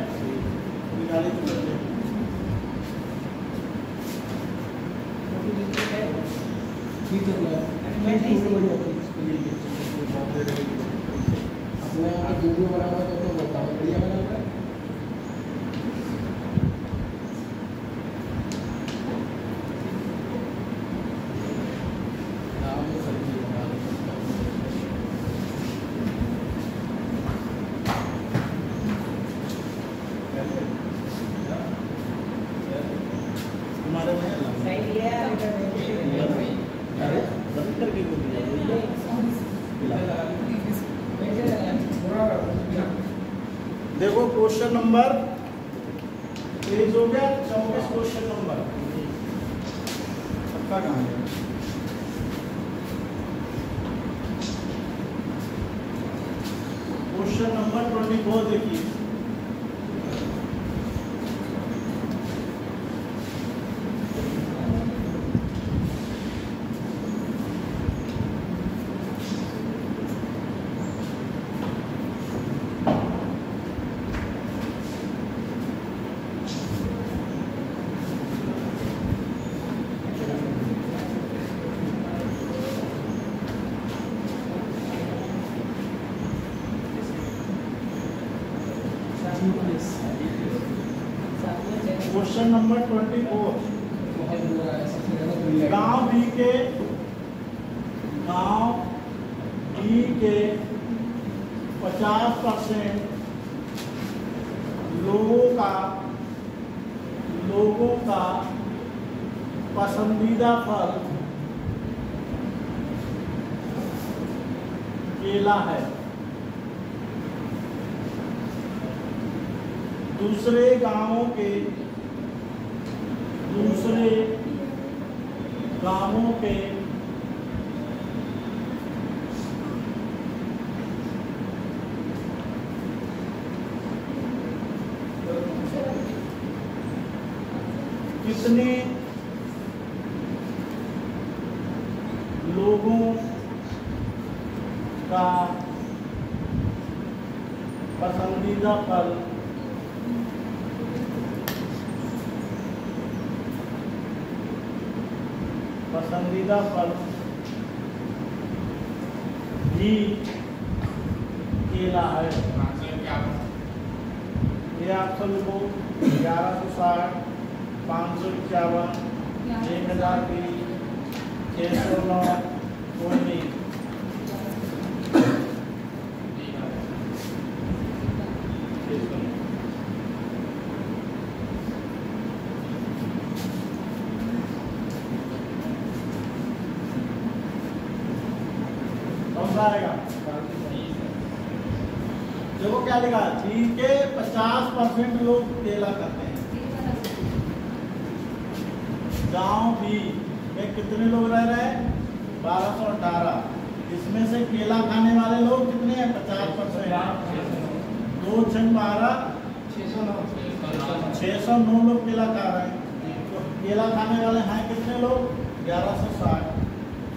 निकाली कितने थे? अपने यहाँ पे वीडियो बना हुआ तो बताओ बढ़िया बना हुआ है। हमारे में अरे बंद करके बोल दिया। देखो क्वेश्चन नंबर 23 हो गया, 24 क्वेश्चन नंबर सबका कहाँ है? क्वेश्चन नंबर 24 देखिए। Question number 24। गांव बी के 50% लोगों का पसंदीदा फल केला है। दूसरे गांवों के कितने लोगों का पसंदीदा फल भी केला है। ये आपको लिखो 1160, 551, 1020, 609, कोई नहीं। आएगा देखो क्या लिखा, जी के 50% लोग केला खाते हैं। गांव बी में कितने लोग रह रहे हैं? 1218। इसमें से केला खाने वाले लोग कितने हैं? 50%। 2 × 12 609 लोग केला खा रहे हैं। तो केला खाने वाले हैं कितने लोग? 1160।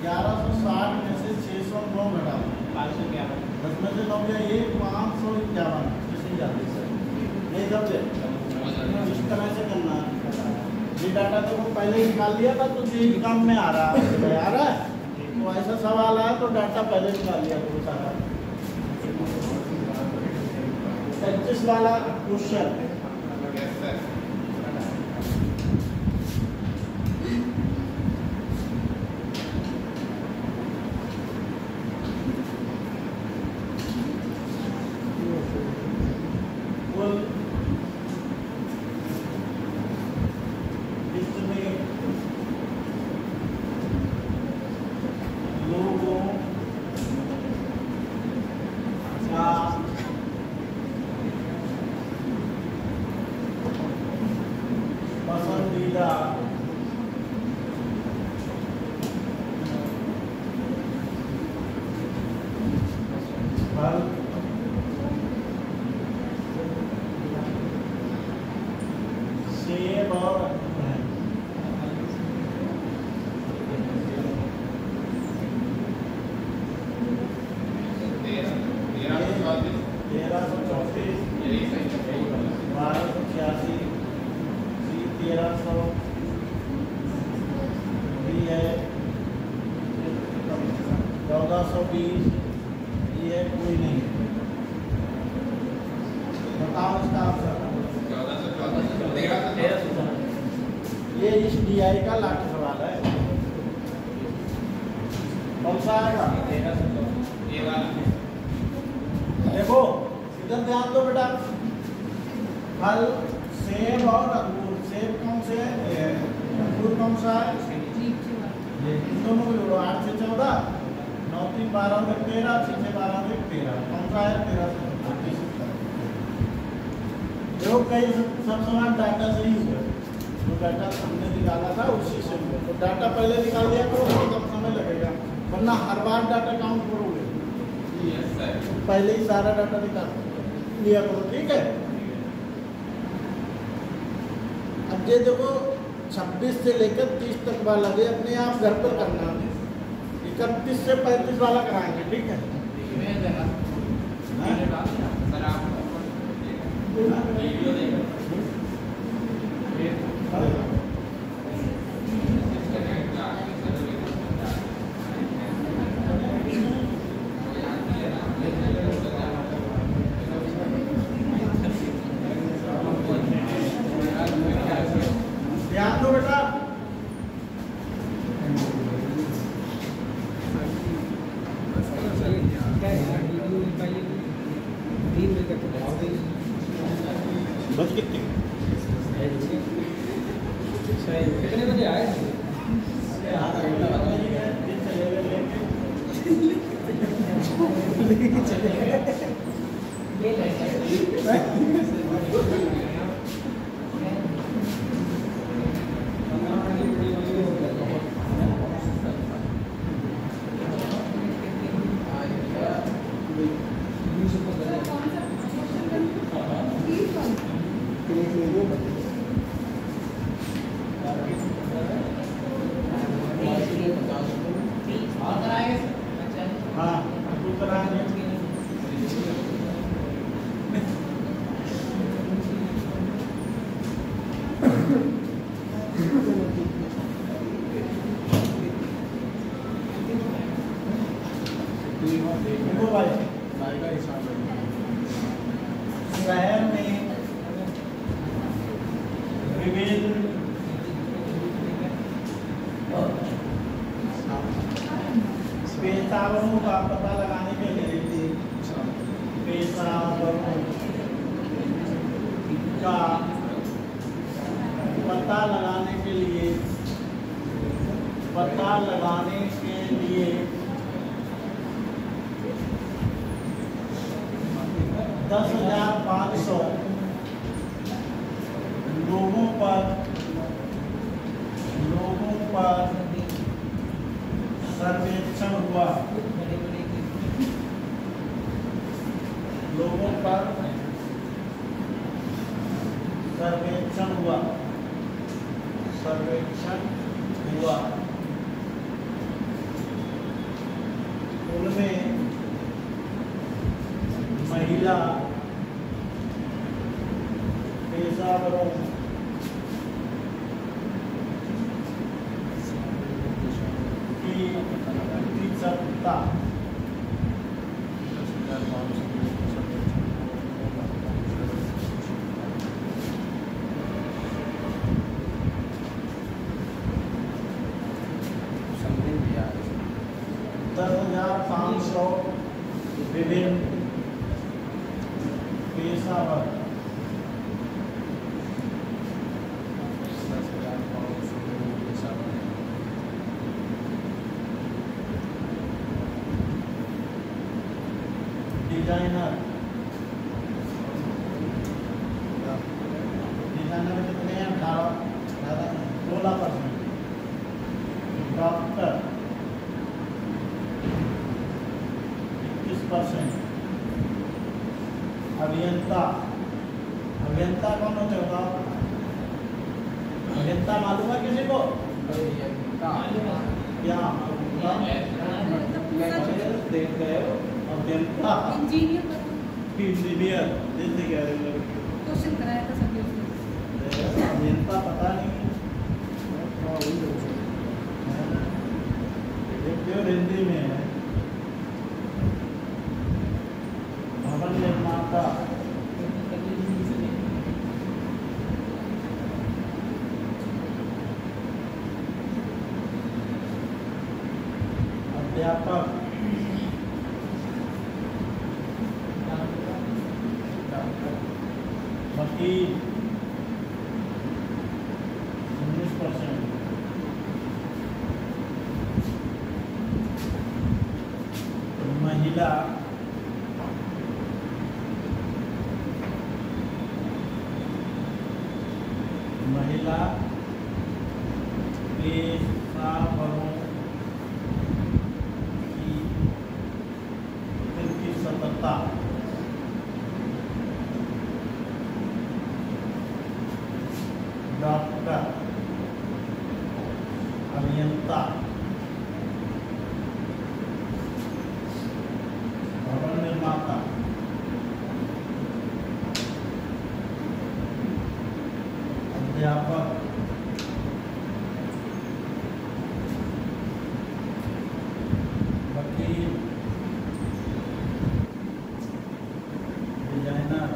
1160 में से 609 घटा 10 में से 9 गया 551। किसी जाते सर नहीं समझे? इस तरह से करना है। ये डाटा तो पहले ही निकाल लिया था, तो यही काम में आ रहा है। तो ऐसा सवाल आया तो डाटा पहले निकाल लिया तो सारा। 25 वाला क्वेश्चन सेब और ये कोई नहीं। बताओ इसका आंसर। ये इस DI का लास्ट सवाल है। कौन सा आएगा? देखो इधर ध्यान दो बेटा। फल सेब और अंगूर। सेब कौन से है? अंगूर कौन सा है? इन दोनों को जोड़ो। 8 से 14, 9 3 12 में 13, 6 से 12 में 13। कौन सा है? 13 से 32। देखो कई सब सवाल डाटा से ही हुए। जो डाटा हमने निकाला था उसी से हुए। तो डाटा पहले निकाल दिया करो तो कम समय लगेगा, वरना हर बार डाटा काउंट करोगे। पहले ही सारा डाटा निकाल लिया करो, ठीक है। अब ये देखो 26 से लेकर 30 तक वाला ये अपने आप घर पर करना है। 31 से 35 वाला कराएंगे, ठीक है। बज कितने? कितने बजे आए? हाँ दूसरा देखो भाई शहर में विभिन्न पेशावरों का पता लगाने के लिए पेशावरों का पता लगाने के लिए 10,500 लोगों पर सर्वेक्षण हुआ। उनमें महिला पेशावरों की प्रतिशतता 10,500 विभिन्न पेशावर डिजाइनर कितने हैं? 16%। डॉक्टर 21%। अभियंता कौन होते होगा? अभियंता मालूम है किसी को? क्या देख गए हो? अभियंता इंजीनियर जैसे कह रहे हो। क्वेश्चन कराया था सभी अभियंता पता नहीं प्योर हिंदी में है। भवन निर्माता अध्यापक वकील 19%। महिला पेशावरों की प्रतिशतता 10,500 डॉक्टर अभियंता भवन निर्माता अध्यापक वकील डिजाइनर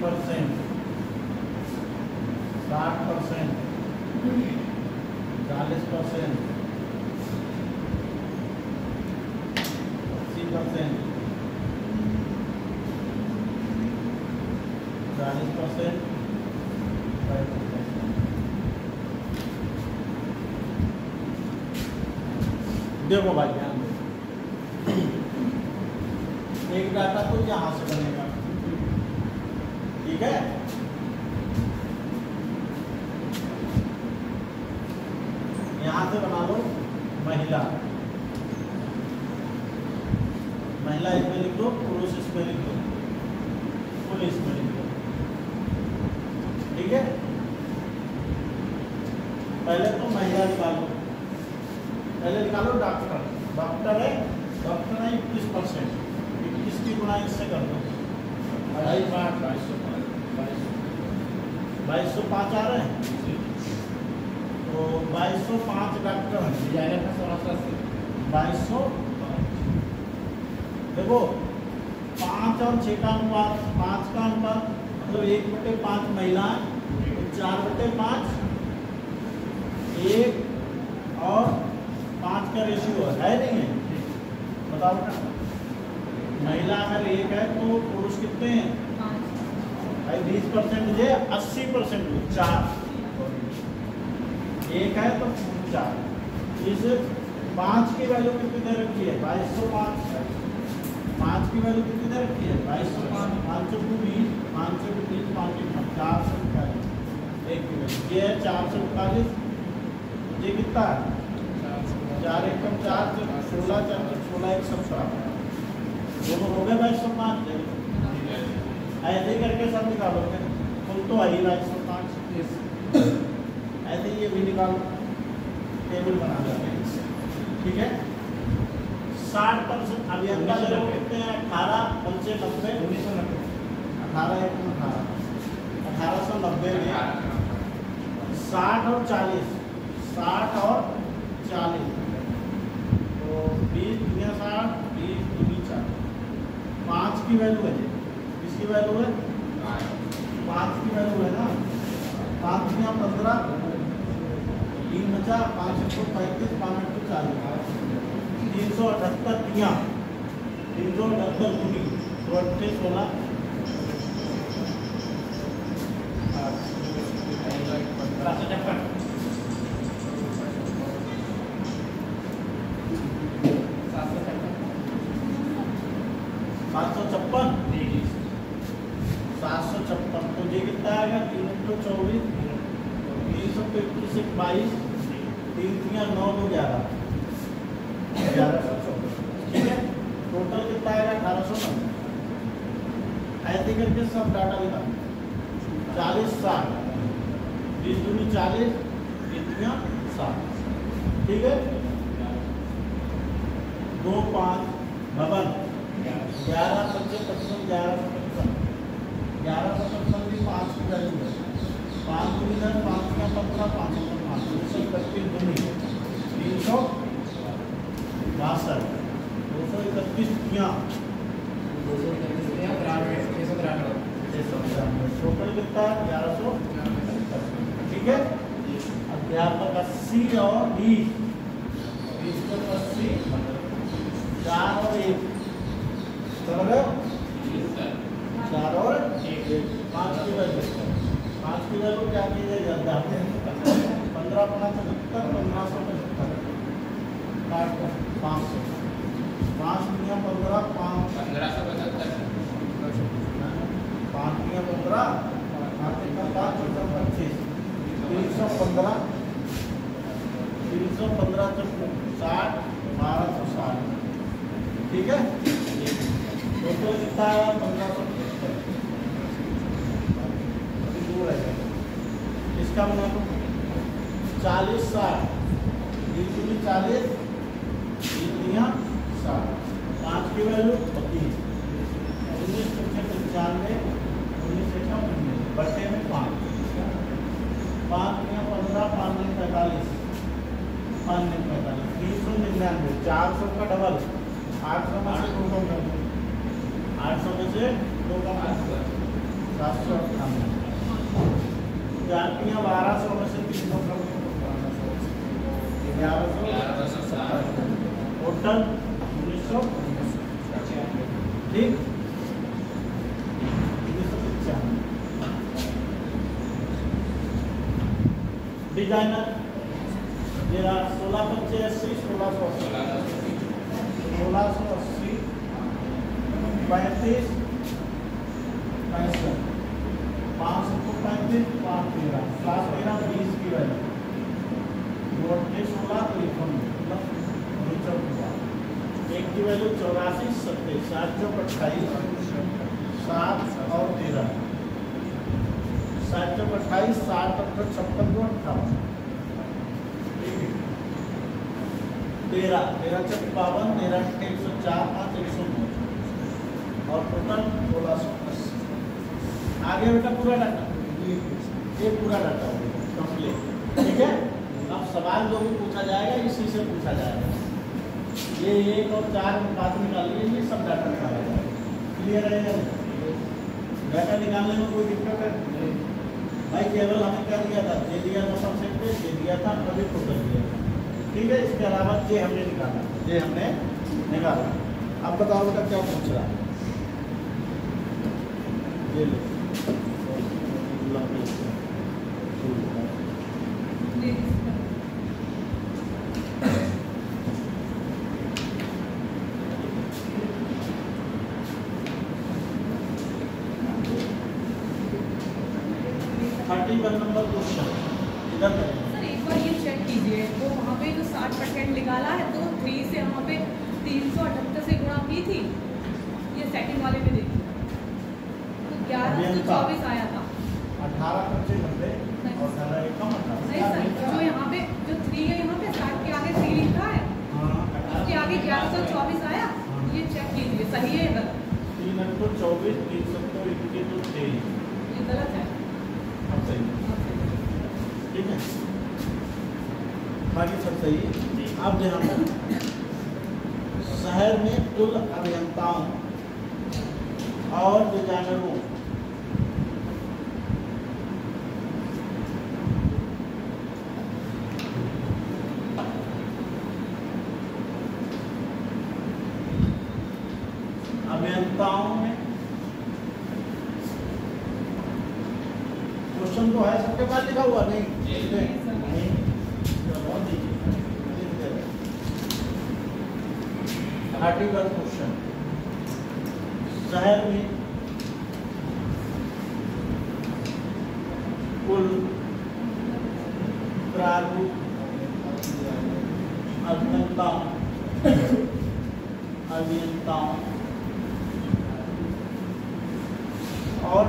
%20। 60%, 40%, 80%, 40%, 5%। देखो भाई ध्यान दो, एक डाटा तो यहाँ से बनेगा, ठीक है। यहाँ से बना लो महिला, महिला इसमें लिख दो, पुरुष इसमें लिख दो, पुलिस में लिख दो, ठीक है। पहले तो महिला निकालो, पहले निकालो डॉक्टर, डॉक्टर है 21%, 21 की गुणा इससे कर दो, 2205 आ रहे हैं, तो 2205 डॉक्टर हैं, 2200। देखो 5 और 6 का अनुपात, 5 का अनुपात मतलब 1/5 महिलाएं, 4/5 1 और 5 का रेशियो है नहीं है, बताओ ना। महिला अगर 1 है तो पुरुष कितने हैं? 20% मुझे 80% 4, 1 है तो 4। इस 5 की वैल्यू कितनी दे रखी है? 2205। 5 की वैल्यू कितनी दे रखी है? 2205। 520, 520, 440, 1 की वैल्यू ये है 440। ये कितना है? 4 एकम 4, 16, 16 1 17, दोनों हो गए 2205। ऐसे ही करके सब निकालोगे, कुल तो आई 2205। ऐसे ही ये भी निकालो, टेबल बना लेते हैं, ठीक है। 60% अभियंता लोग कितने हैं? 18, 5 90, 1990, 18 एकम 18, 1890 में 60 और 40, 60 और 40, तो 20 दुनिया 60, 20 दुनी 40। 5 की वैल्यू है, किसकी वैल्यू है? 5 की वैल्यू है ना, 5 दुनिया 15, 3 बचा, 5 135, 5 40, 378 दिया, 378 दुनी तो 8 16, 756, तो ये कितना आएगा? 3 × 24, 321 22, 3 × 9 2 11, 1124, ठीक है। टोटल कितना आएगा? 1890। ऐसे करके सब डाटा लिखा, 40 60, 20 दूनी 40, 20 दुनिया 60, ठीक है। 2 5 भवन 11 25 55, 11 55 भी 5 की वैल्यू है, 5 दूनी 10, 5 का 15, 5 5 231 दूनी 362, 231 दिया 693, टोटल कितना है? 1100, ठीक है। अध्यापक 80 और 20, 20 को 80, 4 और 1 समझ रहे हो? 4 और 1, 5 की वैल्यू, 5 की वैल्यू क्या की जाए? 15 5 75, 1575, 500, 5 दुनिया 15, 5 1575, 5 दुनिया 15, 5 का 5 25, 315, 315 60, 1260, ठीक है। टोटल कितना है? 1575। दूर है इसका बना लो 40 60, 20 दूनी 40, 20 दुनिया 60, 5 की वैल्यू 25, 19 95, 19 बटे में 5, 5 दुनिया 15, 5 में 45, 5 में 45, 399, 400 का डबल, 800 में से 2 कम कर दो, 800 में से 2 कम कर दो, 798। जानती हैं 1200 में से 300 कम 1100 टोटल 1900 ठीक 1995 डिजाइनर मेरा 1685 1680 1680 35 65 535 513 क्लास मेरा 20 की वैल्यू नोट में 16 तो लिखूँ मतलब एक की वैल्यू 84 27 7 चौक 28 7 और 13 7 चौक 28 7 अट्ठाईस 56 58 13 13 चौक 52 13 104 5 109 और टोटल 1680 आगे बेटा पूरा डाटा ये पूरा डाटा कंप्लीट ठीक है। अब सवाल जो भी पूछा जाएगा इसी से पूछा जाएगा। ये 1 और 4 बात निकालिए ये सब डाटा निकालेगा क्लियर रहेगा। डाटा निकालने में कोई दिक्कत है भाई केवल हमें क्या दिया था जे दिया था परसेंटेज जे दिया था कभी टोटल दिया था ठीक है। इसके अलावा जे हमने निकाला अब बताओ बेटा क्या पूछ रहा है ये लो 31 नंबर क्वेश्चन इधर सर एक बार ये चेक कीजिए तो वहाँ पे जो 60% निकाला है तो 3 से वहाँ पे 378 से गुणा की थी ये सेकंड वाले में देखिए तो 1124 आया था 18 बच्चे घंटे और सारा एक कम नहीं सर जो यहाँ पे जो 3 है यहाँ पे 60 के आगे 3 लिखा है उसके आगे 1124 आया ये चेक कीजिए सही है इधर 3 अंक 24 370 21 तो 23 ये गलत है अब सही ठीक है बाकी सब सही है। अब ध्यान रखना शहर में कुल अभियंताओं और डिजाइनरों में क्वेश्चन तो है सबके पास लिखा हुआ नहीं आर्टिकल क्वेश्चन शहर में कुल प्रारूप अभियंताओं और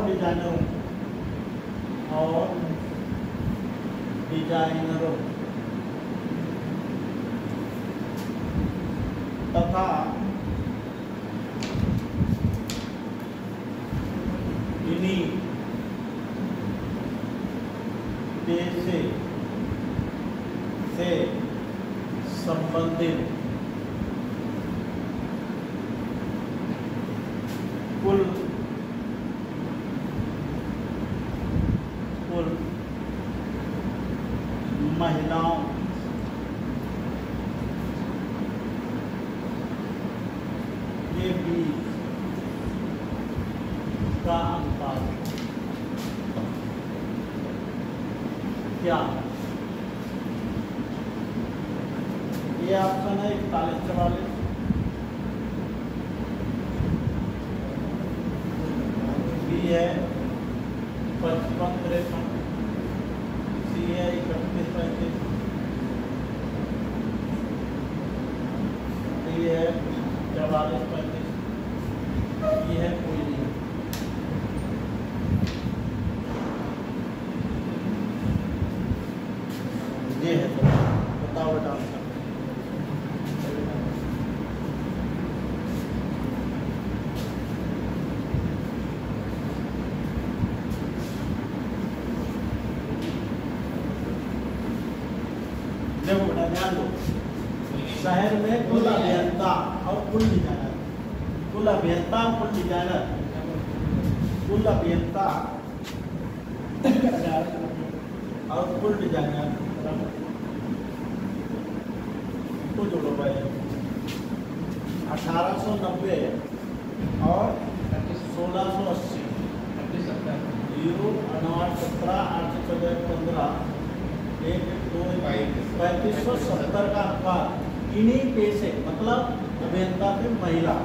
डिजाइनरों तथा इन्हीं पेशे से संबंधित कुल महिलाओं के बीच का अनुपात क्या? ये ऑप्शन है 41-44, बी है 55-53, सी है 31-35, डी है 44-35, ये है कोई नहीं। ये है तो बताओ बेटा आंसर। देखो बेटा ध्यान दो, शहर में कुल अभियंता और कुल डिजाइनर, कुल अभियंता और कुल डिजाइनर, कुल अभियंता और फुल डिजाइनर तो जोड़ो भाई 1890 और 1680 जीरो 9 8 17 8 15 1 2 3570 का अनुपात इन्हीं पे से मतलब अभियंता पे महिला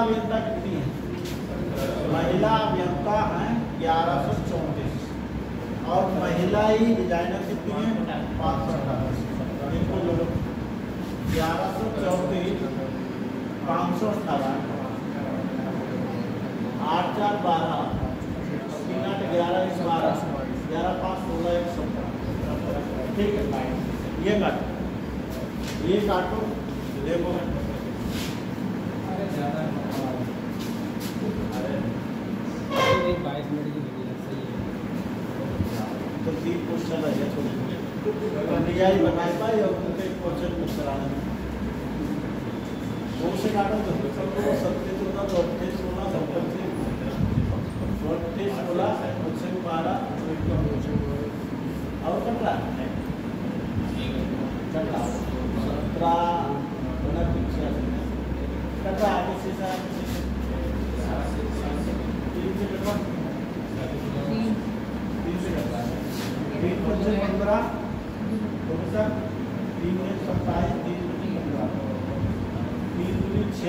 अभियंता कितनी है? महिला अभियंता हैं 1134 और महिला ही डिजाइनर कितनी है? 518 इनको जोड़ो 1134 518 8 4 12 3 8 11 1 12 11 5 16 1 17 ठीक है। ये काटो देखो तो 3 क्वेश्चन है डिजाइन बनाए पाए और उनके क्वेश्चन में कराना वो से काटो तो 70 14 16 12 और कटरा 17 कटरा आगे से 3 से कटवा 3 से कटवा 3 15 3 में 27 3 में 15 3 दूनी 6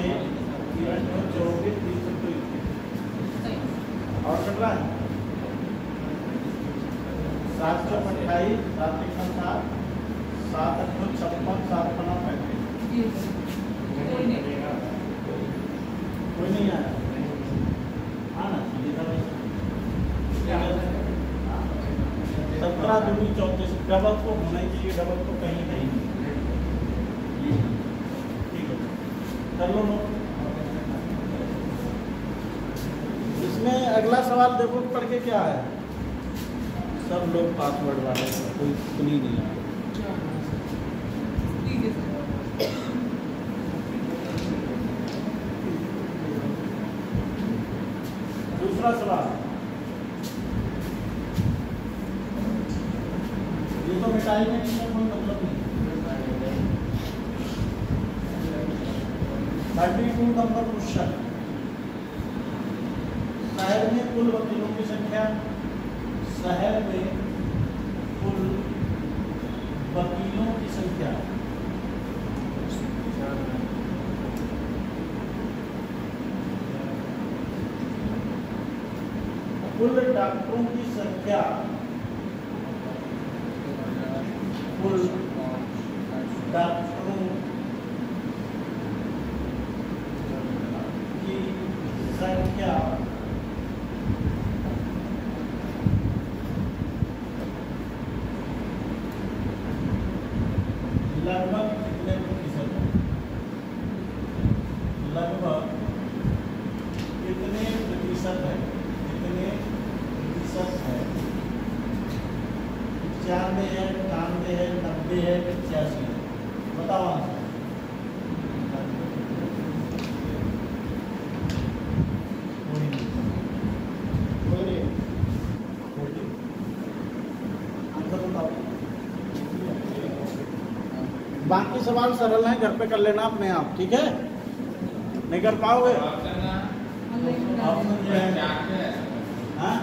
3 में 24 3 से 23 और कटरा 7 से 28 7 1 7 7 8 56 7 9 35 कोई नहीं आया आना चाहिए 17 दूनी 34 डबल को होना ही चाहिए डबल को कहीं नहीं ठीक है कर लो नोट। इसमें अगला सवाल देखो पढ़ के क्या है। सब लोग पासवर्ड वाले कोई सुनी नहीं है। दूसरा सवाल ये तो मिटाई में इसका कोई मतलब नहीं। 32 नंबर क्वेश्चन शहर में कुल वकीलों की संख्या शहर में कुल वकीलों की संख्या कुल डॉक्टरों की संख्या कुल डॉक्टरों की संख्या लगभग कितने प्रतिशत है? लगभग कितने प्रतिशत है? कितने प्रतिशत है? 95 है, 98 है, 90 है, 85 है? बताओ आंसर। आंसर बताओ। बाकी सवाल सरल हैं, घर पे कर लेना अपने आप, ठीक है? नहीं कर पाओगे? ऑप्शन जो है हाँ?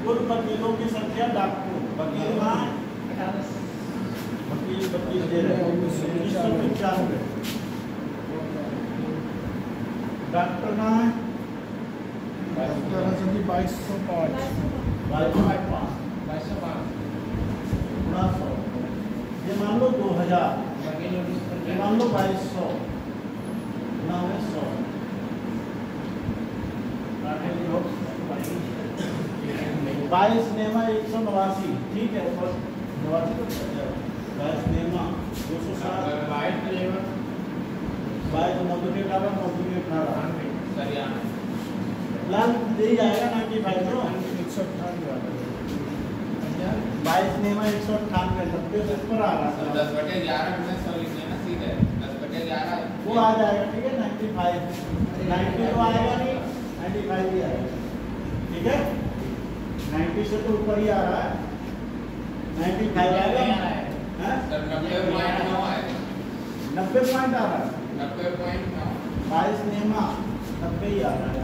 कुल वकीलों की संख्या डॉक्टर वकील वकील वकील दे रहे 1995 डॉक्टर ना है 2205 ये मान लो 2000 ये मान लो 2200 900 22 नेमा 189 ठीक है 22 नेमा 260 22 नब्बे के अठारह लाल दे जाएगा 95 तो 22 नेमा 198 90 से ऊपर आ रहा है 10/11 में 100 लिखना है सीधे 10/11 वो आ जाएगा ठीक है 95 90 तो आएगा नहीं 95 ही आएगा ठीक है 90 से तो ऊपर ही आ रहा है 95 आएगा हैं? सर 90.9 आएगा। 90 पॉइंट आ रहा है 90.9 22 नियमा 90 ही आ रहा है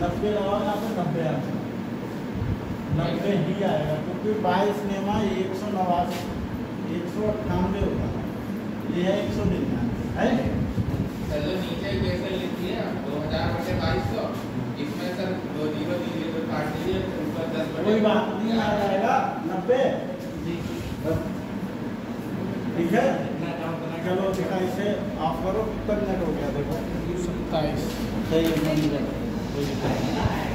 90 लगाओ यहाँ पे 90 आ रहा है 90 ही आएगा क्योंकि 22 नियमा 189 198 होता है ये है 199 है सर जो नीचे इक्वेशन लिखी है 2000/2200 इसमें सर 2 0 दीजिए तो काट दीजिए ऊपर 10 कोई बात नहीं आ जाएगा 90 ठीक है चलो बेटा इसे ऑफ करो कितना मिनट हो गया देखो 27 सही है कोई दिक्कत नहीं।